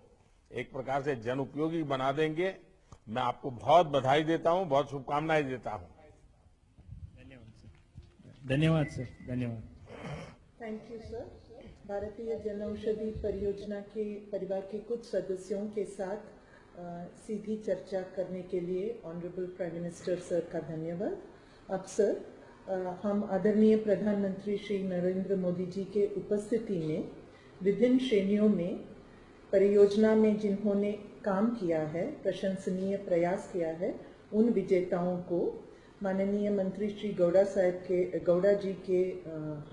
[SPEAKER 4] एक प्रकार से जन उपयोगी बना देंगे। मैं आपको बहुत बधाई देता हूं, बहुत शुभकामनाएं देता हूं।
[SPEAKER 10] धन्यवाद सर, धन्यवाद।
[SPEAKER 2] Thank you sir. भारतीय जन औषधि परियोजना के परिवार के कुछ सदस्यों के साथ सीधी चर्चा करने के लिए ऑनरेबल प्राइम मिनिस्टर सर का धन्यवाद। अब सर हम आदरणीय प्रधानमंत्री श्री नरेंद्र मोदी जी के उपस्थिति में विभिन्न श्रेणियों में परियोजना में जिन्होंने काम किया है, प्रशंसनीय प्रयास किया है, उन विजेताओं को माननीय मंत्री श्री गौड़ा जी के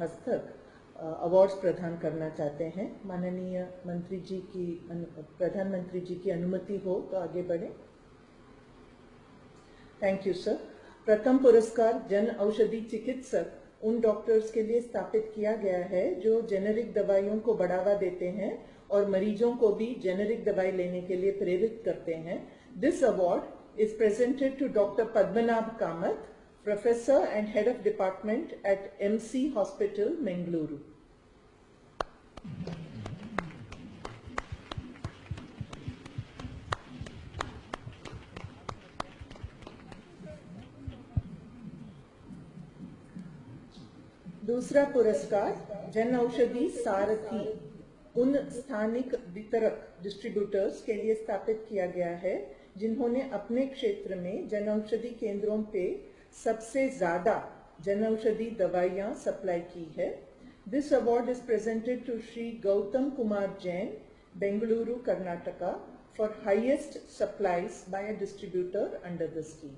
[SPEAKER 2] हस्तक अवार्ड्स प्रदान करना चाहते हैं। माननीय मंत्री जी की प्रधानमंत्री जी की अनुमति हो तो आगे बढ़े। Thank you sir. प्रथम पुरस्कार जन औषधि चिकित्सक उन डॉक्टर्स के लिए स्थापित किया गया है जो जेनेरिक दवाइयों को बढ़ावा देते हैं और मरीजों को भी जेनेरिक दवाई लेने के लिए प्रेरित करते हैं। This award is presented to doctor Padmanabh Kamath, Professor and Head of Department at MC Hospital, Mangaluru. दूसरा पुरस्कार जन औषधि सारथी उन स्थानिक वितरक डिस्ट्रीब्यूटर्स के लिए स्थापित किया गया है जिन्होंने अपने क्षेत्र में जन औषधि केंद्रों पे सबसे ज्यादा जन औषधि दवाइयां सप्लाई की है। This award is presented to Shri Gautam Kumar Jain, Bengaluru, Karnataka, for highest supplies by a distributor under the scheme.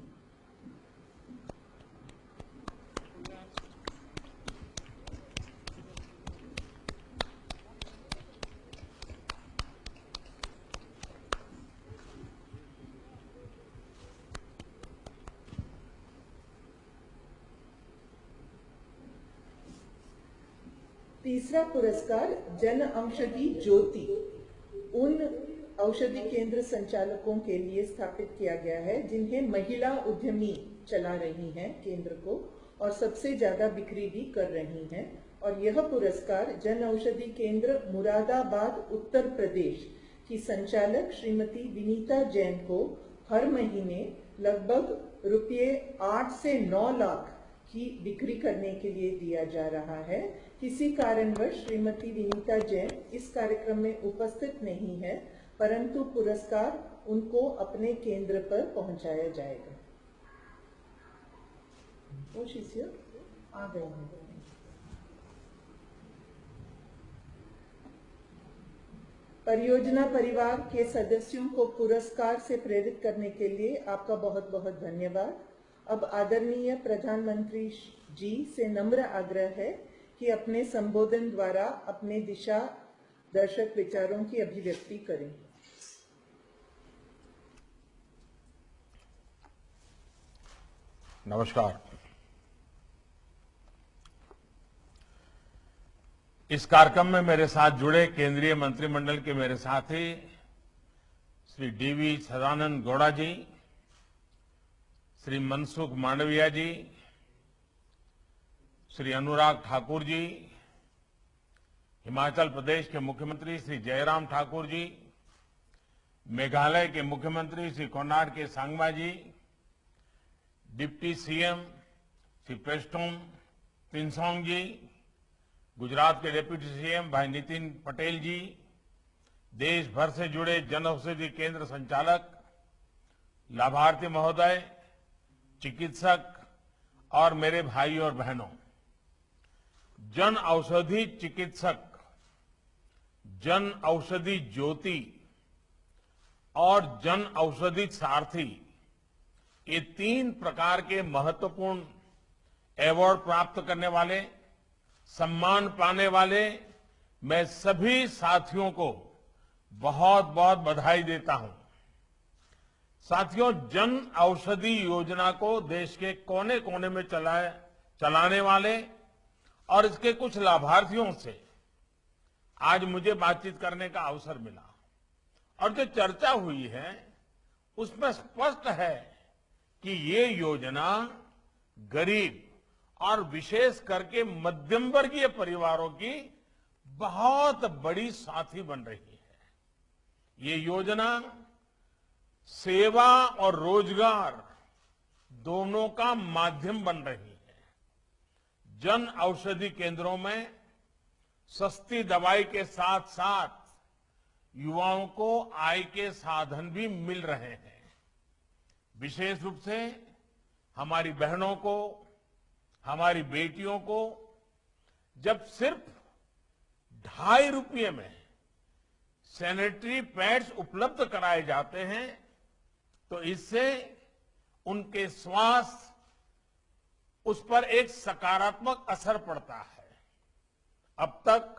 [SPEAKER 2] तीसरा पुरस्कार जन औषधि ज्योति उन औषधि केंद्र संचालकों के लिए स्थापित किया गया है जिन्हें महिला उद्यमी चला रही हैं केंद्र को और सबसे ज्यादा बिक्री भी कर रही हैं। और यह पुरस्कार जन औषधि केंद्र मुरादाबाद, उत्तर प्रदेश की संचालक श्रीमती विनीता जैन को हर महीने लगभग रुपये 8 से 9 लाख की बिक्री करने के लिए दिया जा रहा है। किसी कारणवश श्रीमती विनीता जैन इस कार्यक्रम में उपस्थित नहीं है, परंतु पुरस्कार उनको अपने केंद्र पर पहुंचाया जाएगा। वो शिष्य आ गए हैं। परियोजना परिवार के सदस्यों को पुरस्कार से प्रेरित करने के लिए आपका बहुत बहुत धन्यवाद। अब आदरणीय प्रधानमंत्री जी से नम्र आग्रह है कि अपने संबोधन द्वारा अपने दिशा दर्शक विचारों की अभिव्यक्ति करें।
[SPEAKER 4] नमस्कार। इस कार्यक्रम में मेरे साथ जुड़े केंद्रीय मंत्रिमंडल के मेरे साथी श्री डीवी सदानंद गौड़ा जी, श्री मनसुख मांडविया जी, श्री अनुराग ठाकुर जी, हिमाचल प्रदेश के मुख्यमंत्री श्री जयराम ठाकुर जी, मेघालय के मुख्यमंत्री श्री कोनार्ड के सांगमा जी, डिप्टी सीएम श्री प्रेस्टोम तिनसोंग जी, गुजरात के डिप्टी सीएम भाई नितिन पटेल जी, देश भर से जुड़े जन औषधि केंद्र संचालक, लाभार्थी महोदय, चिकित्सक और मेरे भाई और बहनों, जन औषधि चिकित्सक, जन औषधि ज्योति और जन औषधि सारथी, ये 3 प्रकार के महत्वपूर्ण अवार्ड प्राप्त करने वाले, सम्मान पाने वाले मैं सभी साथियों को बहुत बहुत बधाई देता हूं। साथियों, जन औषधि योजना को देश के कोने कोने में चलाने वाले और इसके कुछ लाभार्थियों से आज मुझे बातचीत करने का अवसर मिला और जो चर्चा हुई है उसमें स्पष्ट है कि ये योजना गरीब और विशेष करके मध्यम वर्गीय परिवारों की बहुत बड़ी साथी बन रही है। ये योजना सेवा और रोजगार दोनों का माध्यम बन रही है। जन औषधि केंद्रों में सस्ती दवाई के साथ साथ युवाओं को आय के साधन भी मिल रहे हैं। विशेष रूप से हमारी बहनों को, हमारी बेटियों को जब सिर्फ 2.5 रुपये में सैनिटरी पैड्स उपलब्ध कराए जाते हैं तो इससे उनके स्वास्थ्य उस पर एक सकारात्मक असर पड़ता है। अब तक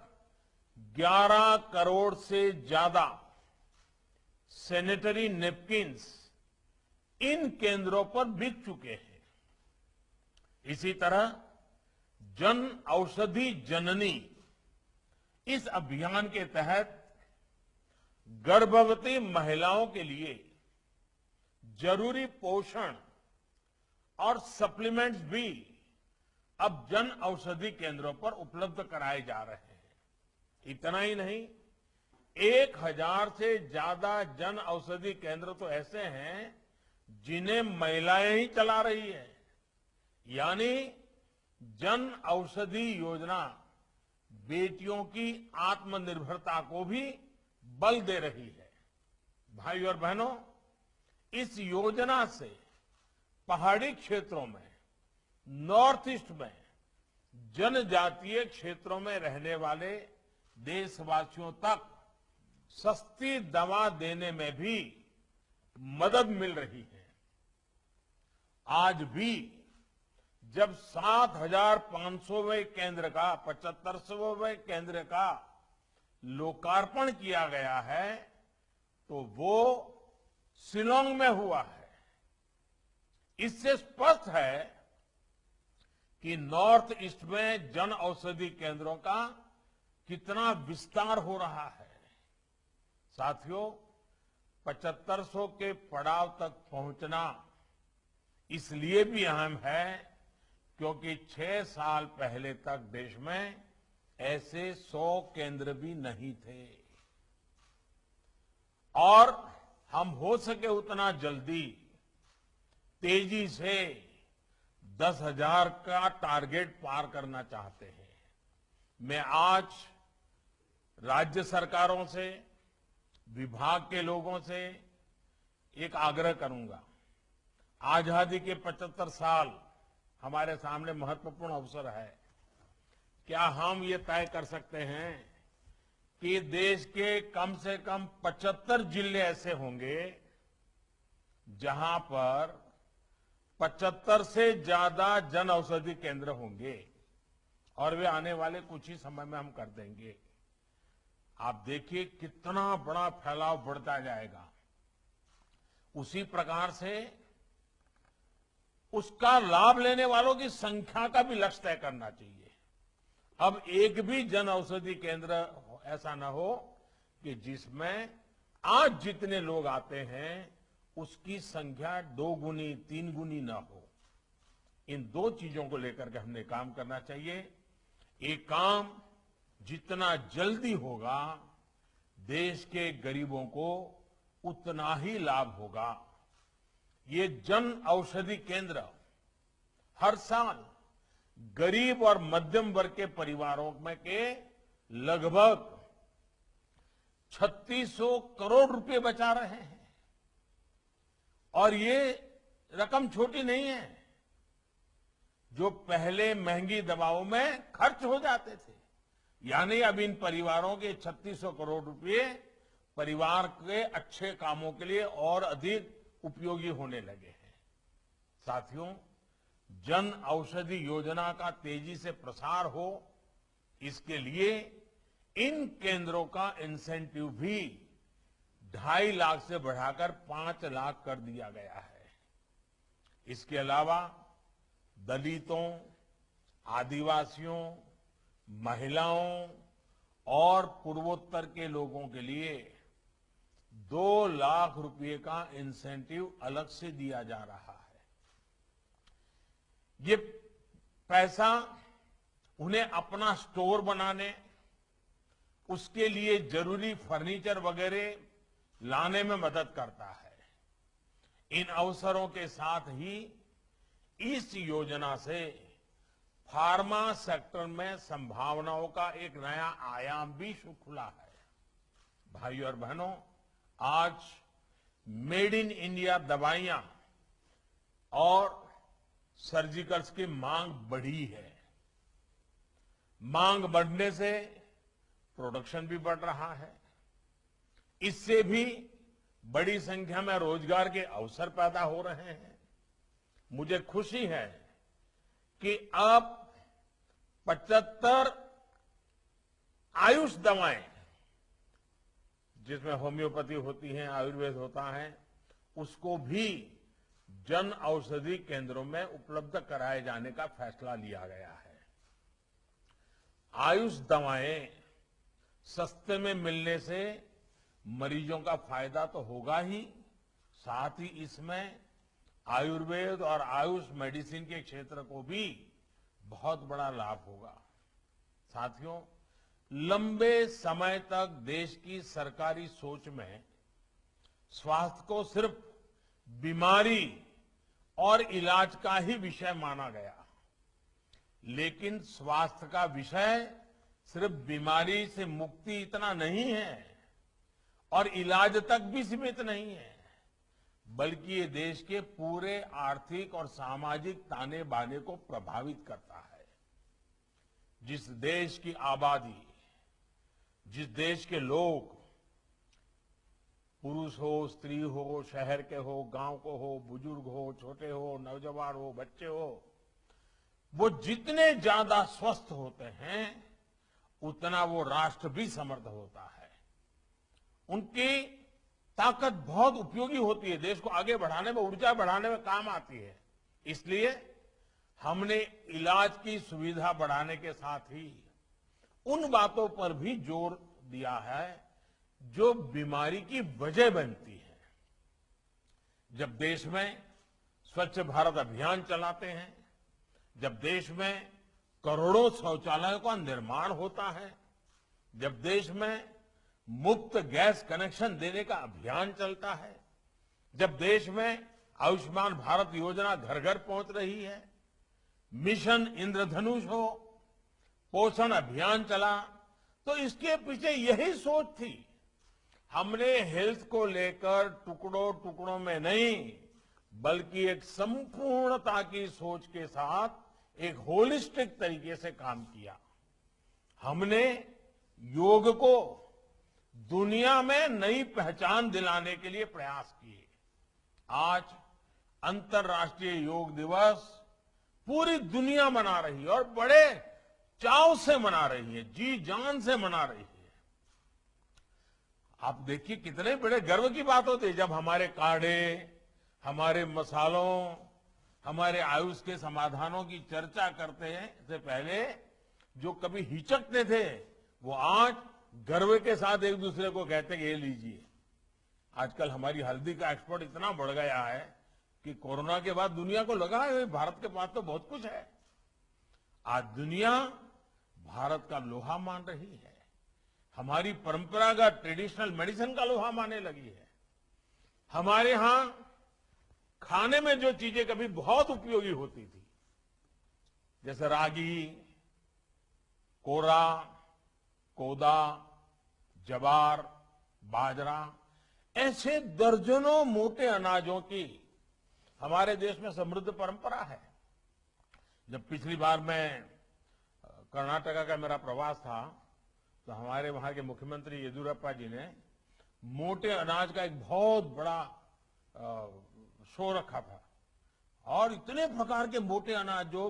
[SPEAKER 4] 11 करोड़ से ज्यादा सैनिटरी नैपकिन्स इन केंद्रों पर बिक चुके हैं। इसी तरह जन औषधि जननी इस अभियान के तहत गर्भवती महिलाओं के लिए जरूरी पोषण और सप्लीमेंट्स भी अब जन औषधि केंद्रों पर उपलब्ध कराए जा रहे हैं। इतना ही नहीं, 1000 से ज्यादा जन औषधि केंद्र तो ऐसे हैं जिन्हें महिलाएं ही चला रही है। यानी जन औषधि योजना बेटियों की आत्मनिर्भरता को भी बल दे रही है। भाई और बहनों, इस योजना से पहाड़ी क्षेत्रों में, नॉर्थ ईस्ट में, जनजातीय क्षेत्रों में रहने वाले देशवासियों तक सस्ती दवा देने में भी मदद मिल रही है। आज भी जब 7,500वें केंद्र का 75वें केंद्र का लोकार्पण किया गया है तो वो शिलांग में हुआ है। इससे स्पष्ट है कि नॉर्थ ईस्ट में जन औषधि केंद्रों का कितना विस्तार हो रहा है। साथियों, 7500 के पड़ाव तक पहुंचना इसलिए भी अहम है क्योंकि 6 साल पहले तक देश में ऐसे 100 केंद्र भी नहीं थे और हम हो सके उतना जल्दी तेजी से 10,000 का टारगेट पार करना चाहते हैं। मैं आज राज्य सरकारों से, विभाग के लोगों से एक आग्रह करूंगा। आजादी के 75 साल हमारे सामने महत्वपूर्ण अवसर है। क्या हम ये तय कर सकते हैं कि देश के कम से कम 75 जिले ऐसे होंगे जहां पर 75 से ज्यादा जन औषधि केंद्र होंगे और वे आने वाले कुछ ही समय में हम कर देंगे। आप देखिए कितना बड़ा फैलाव बढ़ता जाएगा। उसी प्रकार से उसका लाभ लेने वालों की संख्या का भी लक्ष्य तय करना चाहिए। अब एक भी जन औषधि केंद्र ऐसा न हो कि जिसमें आज जितने लोग आते हैं उसकी संख्या 2 गुनी 3 गुनी न हो। इन 2 चीजों को लेकर के हमने काम करना चाहिए। एक काम जितना जल्दी होगा देश के गरीबों को उतना ही लाभ होगा। ये जन औषधि केंद्र हर साल गरीब और मध्यम वर्ग के परिवारों में के लगभग 3600 करोड़ रुपए बचा रहे हैं और ये रकम छोटी नहीं है जो पहले महंगी दवाओं में खर्च हो जाते थे। यानी अब इन परिवारों के 3600 करोड़ रुपए परिवार के अच्छे कामों के लिए और अधिक उपयोगी होने लगे हैं। साथियों, जन औषधि योजना का तेजी से प्रसार हो, इसके लिए इन केंद्रों का इंसेंटिव भी 2.5 लाख से बढ़ाकर 5 लाख कर दिया गया है। इसके अलावा दलितों, आदिवासियों, महिलाओं और पूर्वोत्तर के लोगों के लिए 2 लाख रुपए का इंसेंटिव अलग से दिया जा रहा है। ये पैसा उन्हें अपना स्टोर बनाने, उसके लिए जरूरी फर्नीचर वगैरह लाने में मदद करता है। इन अवसरों के साथ ही इस योजना से फार्मा सेक्टर में संभावनाओं का एक नया आयाम भी खुला है। भाइयों और बहनों, आज मेड इन इंडिया दवाइयां और सर्जिकल्स की मांग बढ़ी है। मांग बढ़ने से प्रोडक्शन भी बढ़ रहा है। इससे भी बड़ी संख्या में रोजगार के अवसर पैदा हो रहे हैं। मुझे खुशी है कि अब 75 आयुष दवाएं, जिसमें होम्योपैथी होती है, आयुर्वेद होता है, उसको भी जन औषधि केंद्रों में उपलब्ध कराए जाने का फैसला लिया गया है। आयुष दवाएं सस्ते में मिलने से मरीजों का फायदा तो होगा ही, साथ ही इसमें आयुर्वेद और आयुष मेडिसिन के क्षेत्र को भी बहुत बड़ा लाभ होगा। साथियों, लंबे समय तक देश की सरकारी सोच में स्वास्थ्य को सिर्फ बीमारी और इलाज का ही विषय माना गया, लेकिन स्वास्थ्य का विषय सिर्फ बीमारी से मुक्ति इतना नहीं है और इलाज तक भी सीमित नहीं है, बल्कि ये देश के पूरे आर्थिक और सामाजिक ताने बाने को प्रभावित करता है। जिस देश की आबादी, जिस देश के लोग, पुरुष हो, स्त्री हो, शहर के हो, गांव को हो, बुजुर्ग हो, छोटे हो, नौजवान हो, बच्चे हो, वो जितने ज्यादा स्वस्थ होते हैं उतना वो राष्ट्र भी समृद्ध होता है। उनकी ताकत बहुत उपयोगी होती है, देश को आगे बढ़ाने में, ऊर्जा बढ़ाने में काम आती है। इसलिए हमने इलाज की सुविधा बढ़ाने के साथ ही उन बातों पर भी जोर दिया है जो बीमारी की वजह बनती है। जब देश में स्वच्छ भारत अभियान चलाते हैं, जब देश में करोड़ों शौचालयों का निर्माण होता है, जब देश में मुफ्त गैस कनेक्शन देने का अभियान चलता है, जब देश में आयुष्मान भारत योजना घर घर पहुंच रही है, मिशन इंद्रधनुष हो, पोषण अभियान चला, तो इसके पीछे यही सोच थी। हमने हेल्थ को लेकर टुकड़ों टुकड़ों में नहीं, बल्कि एक संपूर्णता की सोच के साथ एक होलिस्टिक तरीके से काम किया। हमने योग को दुनिया में नई पहचान दिलाने के लिए प्रयास किए। आज अंतर्राष्ट्रीय योग दिवस पूरी दुनिया मना रही है और बड़े चाव से मना रही है, जी जान से मना रही है। आप देखिए कितने बड़े गर्व की बात होती है जब हमारे काढ़े, हमारे मसालों, हमारे आयुष के समाधानों की चर्चा करते हैं। इससे पहले जो कभी हिचकते थे वो आज गर्व के साथ एक दूसरे को कहते हैं ये लीजिए। आजकल हमारी हल्दी का एक्सपोर्ट इतना बढ़ गया है कि कोरोना के बाद दुनिया को लगा है भारत के पास तो बहुत कुछ है। आज दुनिया भारत का लोहा मान रही है, हमारी परंपरागत ट्रेडिशनल मेडिसिन का लोहा मानने लगी है। हमारे यहां खाने में जो चीजें कभी बहुत उपयोगी होती थी, जैसे रागी, कोरा, कोदा, जवार, बाजरा, ऐसे दर्जनों मोटे अनाजों की हमारे देश में समृद्ध परंपरा है। जब पिछली बार मैं कर्नाटका का मेरा प्रवास था तो हमारे वहां के मुख्यमंत्री येदियुरप्पा जी ने मोटे अनाज का एक बहुत बड़ा शो रखा था और इतने प्रकार के मोटे अनाज जो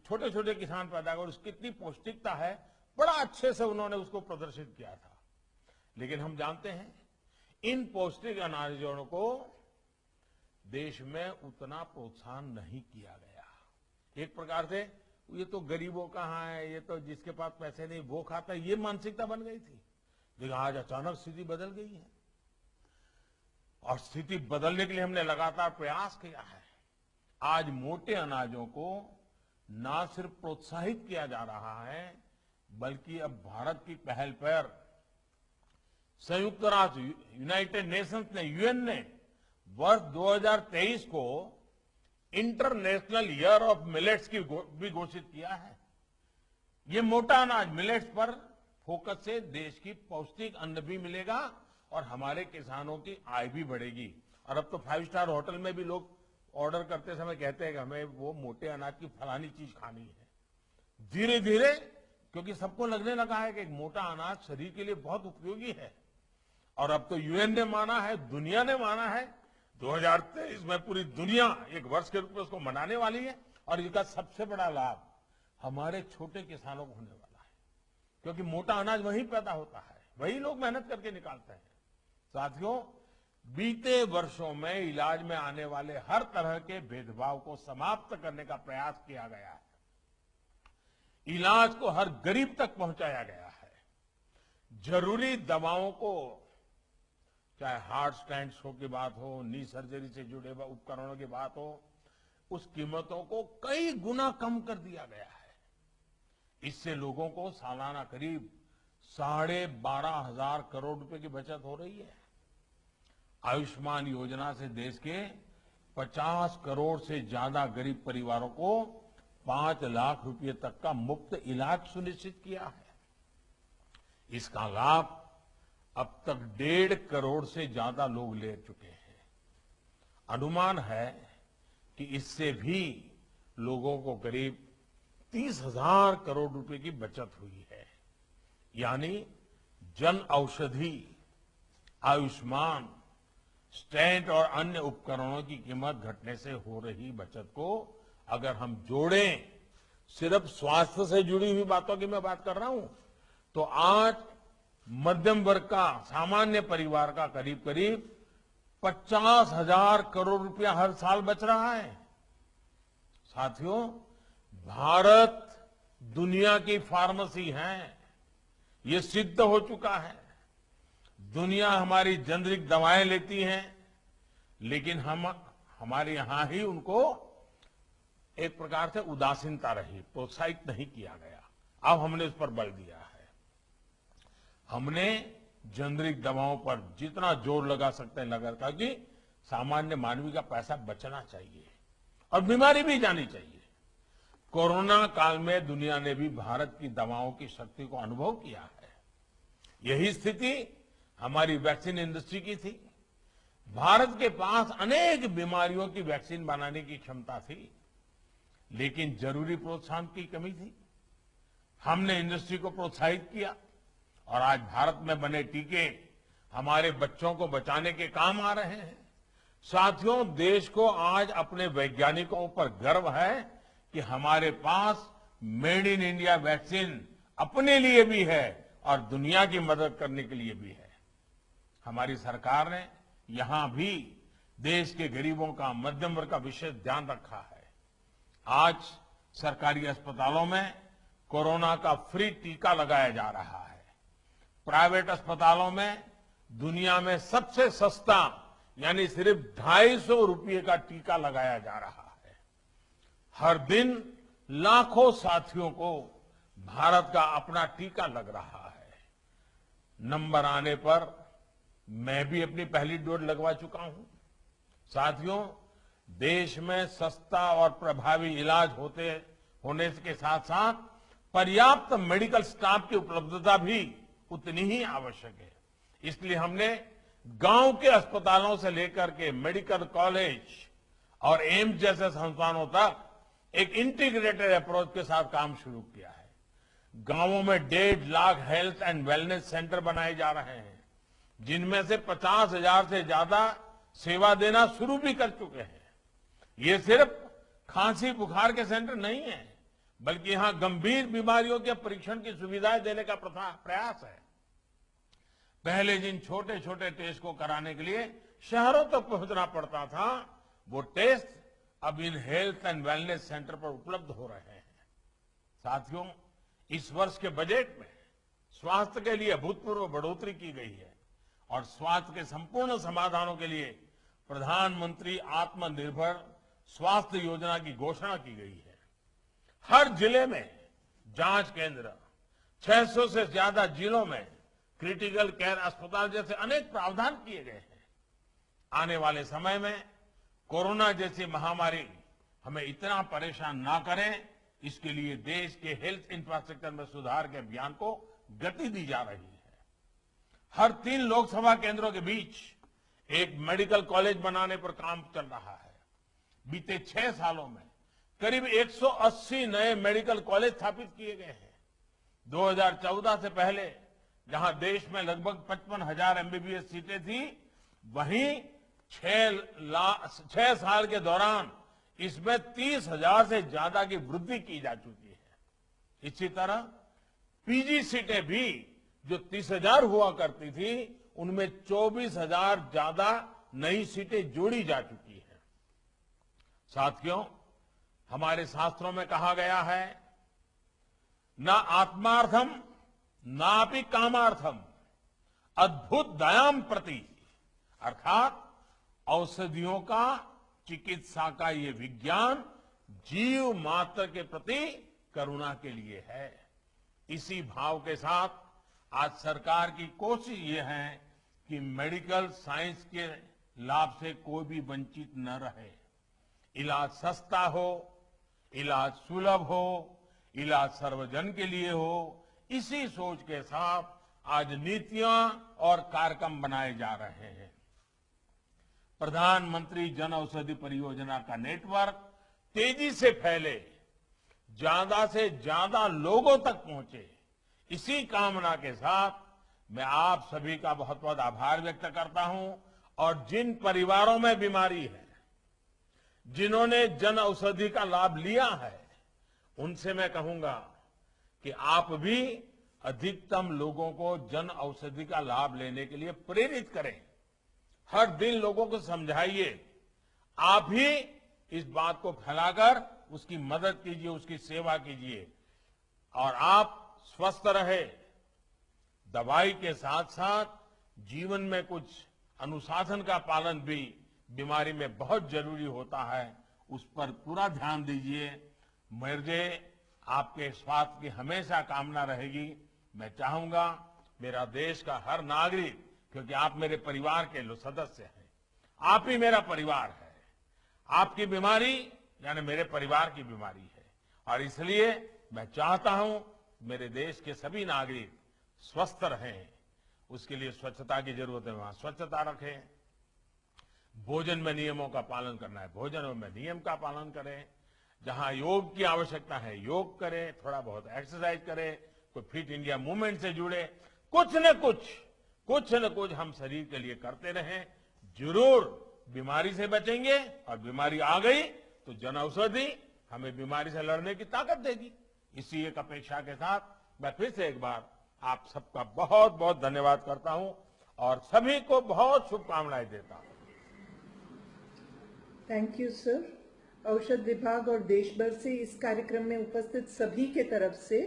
[SPEAKER 4] छोटे छोटे किसान पैदा कर, उसकी कितनी पौष्टिकता है, बड़ा अच्छे से उन्होंने उसको प्रदर्शित किया था। लेकिन हम जानते हैं इन पौष्टिक अनाजों को देश में उतना प्रोत्साहन नहीं किया गया। एक प्रकार से ये तो गरीबों का है, ये तो जिसके पास पैसे नहीं वो खाता है, ये मानसिकता बन गई थी। लेकिन आज अचानक स्थिति बदल गई है और स्थिति बदलने के लिए हमने लगातार प्रयास किया है। आज मोटे अनाजों को न सिर्फ प्रोत्साहित किया जा रहा है, बल्कि अब भारत की पहल पर संयुक्त राष्ट्र, यूनाइटेड नेशंस ने, यूएन ने वर्ष 2023 को इंटरनेशनल ईयर ऑफ मिलेट्स की भी घोषित किया है। ये मोटा अनाज मिलेट्स पर फोकस से देश की पौष्टिक अन्न भी मिलेगा और हमारे किसानों की आय भी बढ़ेगी। और अब तो 5 स्टार होटल में भी लोग ऑर्डर करते समय कहते हैं कि हमें वो मोटे अनाज की फलानी चीज खानी है। धीरे धीरे, क्योंकि सबको लगने लगा है कि एक मोटा अनाज शरीर के लिए बहुत उपयोगी है और अब तो यूएन ने माना है, दुनिया ने माना है। 2023 में पूरी दुनिया एक वर्ष के रूप में उसको मनाने वाली है और इसका सबसे बड़ा लाभ हमारे छोटे किसानों को होने वाला है। क्योंकि मोटा अनाज वहीं पैदा होता है, वही लोग मेहनत करके निकालते हैं। साथियों, बीते वर्षों में इलाज में आने वाले हर तरह के भेदभाव को समाप्त करने का प्रयास किया गया है। इलाज को हर गरीब तक पहुंचाया गया है। जरूरी दवाओं को, चाहे हार्ट स्टेंट शो की बात हो, नी सर्जरी से जुड़े उपकरणों की बात हो, उस कीमतों को कई गुना कम कर दिया गया है। इससे लोगों को सालाना करीब 12,500 करोड़ रुपए की बचत हो रही है। आयुष्मान योजना से देश के 50 करोड़ से ज्यादा गरीब परिवारों को 5 लाख रुपए तक का मुफ्त इलाज सुनिश्चित किया है। इसका लाभ अब तक 1.5 करोड़ से ज्यादा लोग ले चुके हैं। अनुमान है कि इससे भी लोगों को करीब 30,000 करोड़ रुपए की बचत हुई है। यानी जन औषधि, आयुष्मान, स्टेंट और अन्य उपकरणों की कीमत घटने से हो रही बचत को अगर हम जोड़ें, सिर्फ स्वास्थ्य से जुड़ी हुई बातों की मैं बात कर रहा हूं, तो आज मध्यम वर्ग का, सामान्य परिवार का करीब करीब 50,000 करोड़ रुपया हर साल बच रहा है। साथियों, भारत दुनिया की फार्मेसी है, ये सिद्ध हो चुका है। दुनिया हमारी जेनरिक दवाएं लेती है, लेकिन हमारे यहां ही उनको एक प्रकार से उदासीनता रही, प्रोत्साहित नहीं किया गया। अब हमने उस पर बल दिया है। हमने जेनरिक दवाओं पर जितना जोर लगा सकते हैं लगा, ताकि सामान्य मानवी का पैसा बचना चाहिए और बीमारी भी जानी चाहिए। कोरोना काल में दुनिया ने भी भारत की दवाओं की शक्ति को अनुभव किया है। यही स्थिति हमारी वैक्सीन इंडस्ट्री की थी। भारत के पास अनेक बीमारियों की वैक्सीन बनाने की क्षमता थी, लेकिन जरूरी प्रोत्साहन की कमी थी। हमने इंडस्ट्री को प्रोत्साहित किया और आज भारत में बने टीके हमारे बच्चों को बचाने के काम आ रहे हैं। साथियों, देश को आज अपने वैज्ञानिकों पर गर्व है कि हमारे पास मेड इन इंडिया वैक्सीन अपने लिए भी है और दुनिया की मदद करने के लिए भी है। हमारी सरकार ने यहां भी देश के गरीबों का, मध्यम वर्ग का विशेष ध्यान रखा है। आज सरकारी अस्पतालों में कोरोना का फ्री टीका लगाया जा रहा है। प्राइवेट अस्पतालों में दुनिया में सबसे सस्ता यानी सिर्फ 250 रुपये का टीका लगाया जा रहा है। हर दिन लाखों साथियों को भारत का अपना टीका लग रहा है। नंबर आने पर मैं भी अपनी पहली डोज लगवा चुका हूं। साथियों, देश में सस्ता और प्रभावी इलाज होने के साथ साथ पर्याप्त मेडिकल स्टाफ की उपलब्धता भी उतनी ही आवश्यक है। इसलिए हमने गांव के अस्पतालों से लेकर के मेडिकल कॉलेज और एम्स जैसे संस्थानों तक एक इंटीग्रेटेड अप्रोच के साथ काम शुरू किया है। गांवों में 1.5 lakh health and wellness centre बनाए जा रहे हैं, जिनमें से 50,000 से ज्यादा सेवा देना शुरू भी कर चुके हैं। ये सिर्फ खांसी बुखार के सेंटर नहीं है, बल्कि यहां गंभीर बीमारियों के परीक्षण की सुविधाएं देने का प्रयास है। पहले जिन छोटे छोटे टेस्ट को कराने के लिए शहरों तक पहुंचना पड़ता था, वो टेस्ट अब in health and wellness centre पर उपलब्ध हो रहे हैं। साथियों, इस वर्ष के बजट में स्वास्थ्य के लिए अभूतपूर्व बढ़ोतरी की गई है और स्वास्थ्य के संपूर्ण समाधानों के लिए प्रधानमंत्री आत्मनिर्भर स्वास्थ्य योजना की घोषणा की गई है। हर जिले में जांच केंद्र, 600 से ज्यादा जिलों में क्रिटिकल केयर अस्पताल जैसे अनेक प्रावधान किए गए हैं। आने वाले समय में कोरोना जैसी महामारी हमें इतना परेशान ना करे, इसके लिए देश के हेल्थ इंफ्रास्ट्रक्चर में सुधार के अभियान को गति दी जा रही है। हर 3 लोकसभा केंद्रों के बीच एक मेडिकल कॉलेज बनाने पर काम चल रहा है। बीते 6 सालों में करीब 180 नए मेडिकल कॉलेज स्थापित किए गए हैं। 2014 से पहले जहां देश में लगभग 55,000 एमबीबीएस सीटें थी, वहीं 6 साल के दौरान इसमें 30,000 से ज्यादा की वृद्धि की जा चुकी है। इसी तरह पीजी सीटें भी जो 30,000 हुआ करती थी, उनमें 24,000 ज्यादा नई सीटें जोड़ी जा चुकी हैं। साथियों, हमारे शास्त्रों में कहा गया है, न आत्मार्थम नापि कामार्थम अद्भुत दयाम प्रति, अर्थात औषधियों का, चिकित्सा का ये विज्ञान जीव मात्र के प्रति करुणा के लिए है। इसी भाव के साथ आज सरकार की कोशिश ये है कि मेडिकल साइंस के लाभ से कोई भी वंचित न रहे। इलाज सस्ता हो, इलाज सुलभ हो, इलाज सर्वजन के लिए हो, इसी सोच के साथ आज नीतियां और कार्यक्रम बनाए जा रहे हैं। प्रधानमंत्री जन औषधि परियोजना का नेटवर्क तेजी से फैले, ज्यादा से ज्यादा लोगों तक पहुंचे, इसी कामना के साथ मैं आप सभी का बहुत बहुत आभार व्यक्त करता हूं। और जिन परिवारों में बीमारी है, जिन्होंने जन औषधि का लाभ लिया है, उनसे मैं कहूंगा कि आप भी अधिकतम लोगों को जन औषधि का लाभ लेने के लिए प्रेरित करें। हर दिन लोगों को समझाइए, आप ही इस बात को फैलाकर उसकी मदद कीजिए, उसकी सेवा कीजिए और आप स्वस्थ रहे। दवाई के साथ साथ जीवन में कुछ अनुशासन का पालन भी बीमारी में बहुत जरूरी होता है, उस पर पूरा ध्यान दीजिए। मुझे आपके स्वास्थ्य की हमेशा कामना रहेगी। मैं चाहूंगा मेरा देश का हर नागरिक, क्योंकि आप मेरे परिवार के सदस्य हैं, आप ही मेरा परिवार है, आपकी बीमारी यानी मेरे परिवार की बीमारी है, और इसलिए मैं चाहता हूं मेरे देश के सभी नागरिक स्वस्थ रहें। उसके लिए स्वच्छता की जरूरत है, वहां स्वच्छता रखें। भोजन में नियमों का पालन करना है, भोजन में नियम का पालन करें। जहां योग की आवश्यकता है योग करें, थोड़ा बहुत एक्सरसाइज करें, कोई फिट इंडिया मूवमेंट से जुड़े, कुछ न कुछ हम शरीर के लिए करते रहें। जरूर बीमारी से बचेंगे, और बीमारी आ गई तो जन औषधि हमें बीमारी से लड़ने की ताकत देगी। इसी एक अपेक्षा के साथ मैं फिर से एक बार आप सबका बहुत बहुत धन्यवाद करता हूं और सभी को बहुत शुभकामनाएं देता हूं।
[SPEAKER 2] Thank you sir. औषध विभाग और देश भर से इस कार्यक्रम में उपस्थित सभी के तरफ से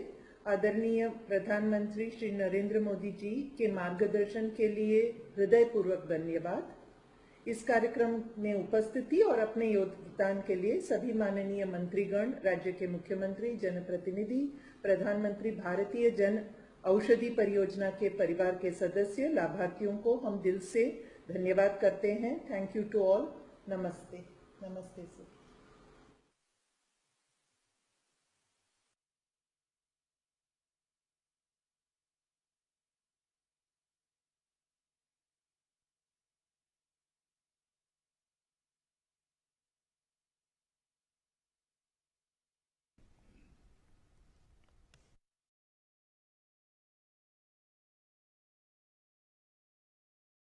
[SPEAKER 2] आदरणीय प्रधानमंत्री श्री नरेंद्र मोदी जी के मार्गदर्शन के लिए हृदयपूर्वक धन्यवाद। इस कार्यक्रम में उपस्थिति और अपने योगदान के लिए सभी माननीय मंत्रीगण, राज्य के मुख्यमंत्री, जनप्रतिनिधि, प्रधानमंत्री भारतीय जन औषधि परियोजना के परिवार के सदस्य, लाभार्थियों को हम दिल से धन्यवाद करते हैं। Thank you to all. नमस्ते। नमस्ते सर।